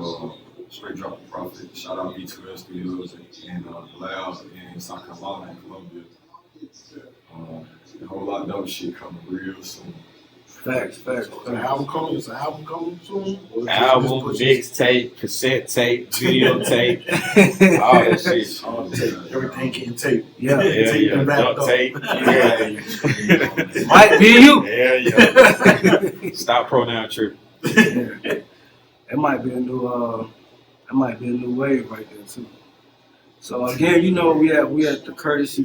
Straight Drop the Profit. Shout out B2L Studios in Lab in South Carolina and Columbia. A whole lot of dope shit coming real soon. Facts. It's an album coming soon? Album, mixtape, cassette tape, videotape, all that shit. All the tape. Everything getting taped. Yeah. Taped and wrapped Duct up. tape. Yeah. Might be you. Yeah. Stop pronoun tripping. It might be a new wave right there too. So again, you know we at the Courtesy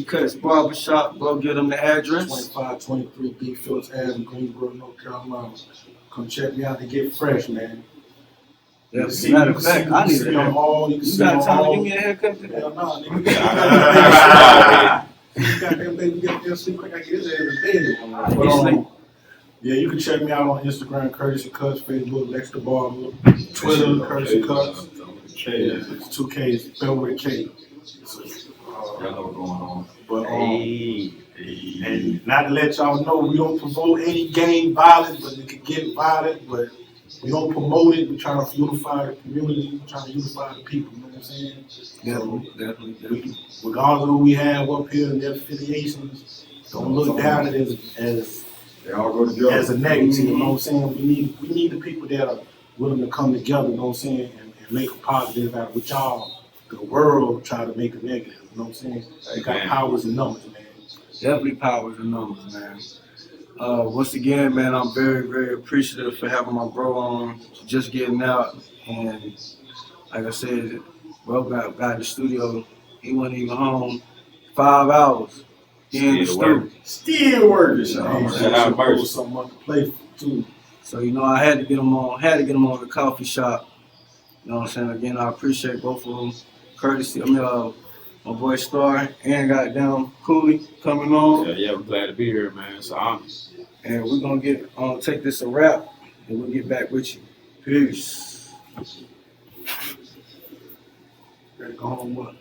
Cuts Barbershop. Go get them the address. 2523 B Phillips Ave in Greensboro, North Carolina. Come check me out to get fresh, man. Yeah, matter of fact, I need to them all. You got time to give me a haircut today? Hell no, nigga. Goddamn baby, get there sleep quick. I get his ass in bed. Yeah, you can check me out on Instagram, Courtesy Cuts, Facebook, Lex the Barber, Twitter, Courtesy Cuts. It's 2 Ks, spelled with a K. Y'all know what's going on. But and not to let y'all know, we don't promote any gang violence, but it can get violent, but we don't promote it. We're trying to unify the community, we're trying to unify the people, you know what I'm saying? Definitely. Regardless of who we have up here and their affiliations, don't look down at it as They all go together. as a negative, you know what I'm saying? We need the people that are willing to come together, you know what I'm saying, and make a positive out of what y'all, the world, try to make a negative, you know what I'm saying? We got powers in numbers, man. Definitely powers and numbers, man. Once again, man, I'm very, very appreciative for having my bro on, just getting out, and like I said, bro got in the studio. He wasn't even home 5 hours. He in the studio. Still working, Shout out Mercy. Something to play for too. So I had to get him on. The coffee shop. You know what I'm saying? Again, I appreciate both of them. Courtesy, my boy Star and goddamn Kooley coming on. Yeah, we're glad to be here, man. It's an honor. And we're gonna take this a wrap, and we'll get back with you. Peace. Ready to go home, what?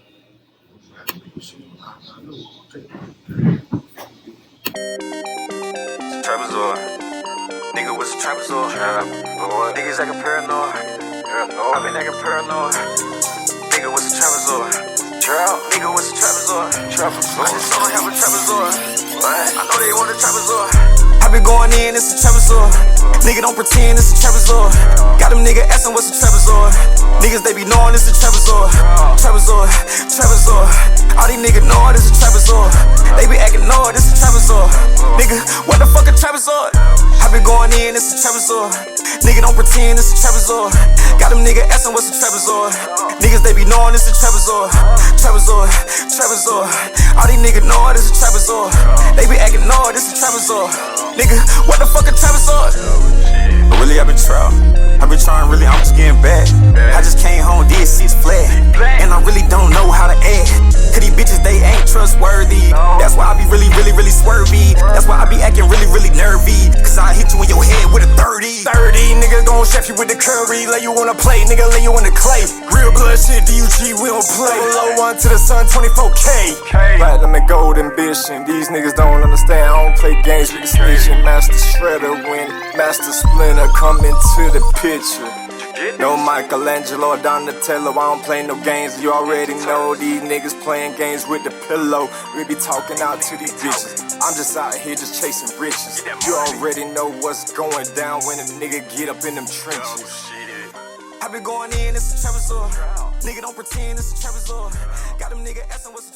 Trapezoid. Nigga, what's a trapezoid? Niggas acting paranoid. I been acting paranoid. Nigga, what's a trapezoid? Nigga, what's a trapezoid? I just saw him have a trapezoid. I know they want a trapezoid. I been going in, it's a trapezoid. Nigga, don't pretend it's a trapezoid. Got them nigga asking what's a trapezoid. Niggas, they be knowing it's a trapezoid. Trapezoid. All these niggas know it's a trapezoid. They be acting know it's a trapezoid. Nigga, what the fuck a trapezoid? I been going in, it's a trapezoid. Nigga, don't pretend it's a trapezoid. Got them nigga asking what's a trapezoid. Niggas, they be knowing it's a trapezoid. All these niggas know it's a trapezoid. They be acting know it's a trapezoid. Nigga, what the fuck a trapezoid? But really, I been trying really, I'm just getting back. I just came home, did 6 flat. And I really don't know how to act. Cause these bitches, they ain't trustworthy. That's why I be really swervy. That's why I be acting really nervy. Cause I hit you in your head with a 30. Nigga gon' chef you with the curry. Lay you on a plate, nigga, lay you on the clay. Real blood shit, DUG, we don't play. Low 1 to the sun, 24K. Platinum and gold ambition. These niggas don't understand. I don't play games with the snitching. Master Shredder win. Master Splinter come into the picture. No Michelangelo, Donatello, I don't play no games. You already know these niggas playing games with the pillow. We be talking out to these bitches. I'm just out here just chasing riches. You already know what's going down when a nigga get up in them trenches. I been going in, it's a trapezoid. Nigga, don't pretend it's a trapezoid. Got them nigga asking what's a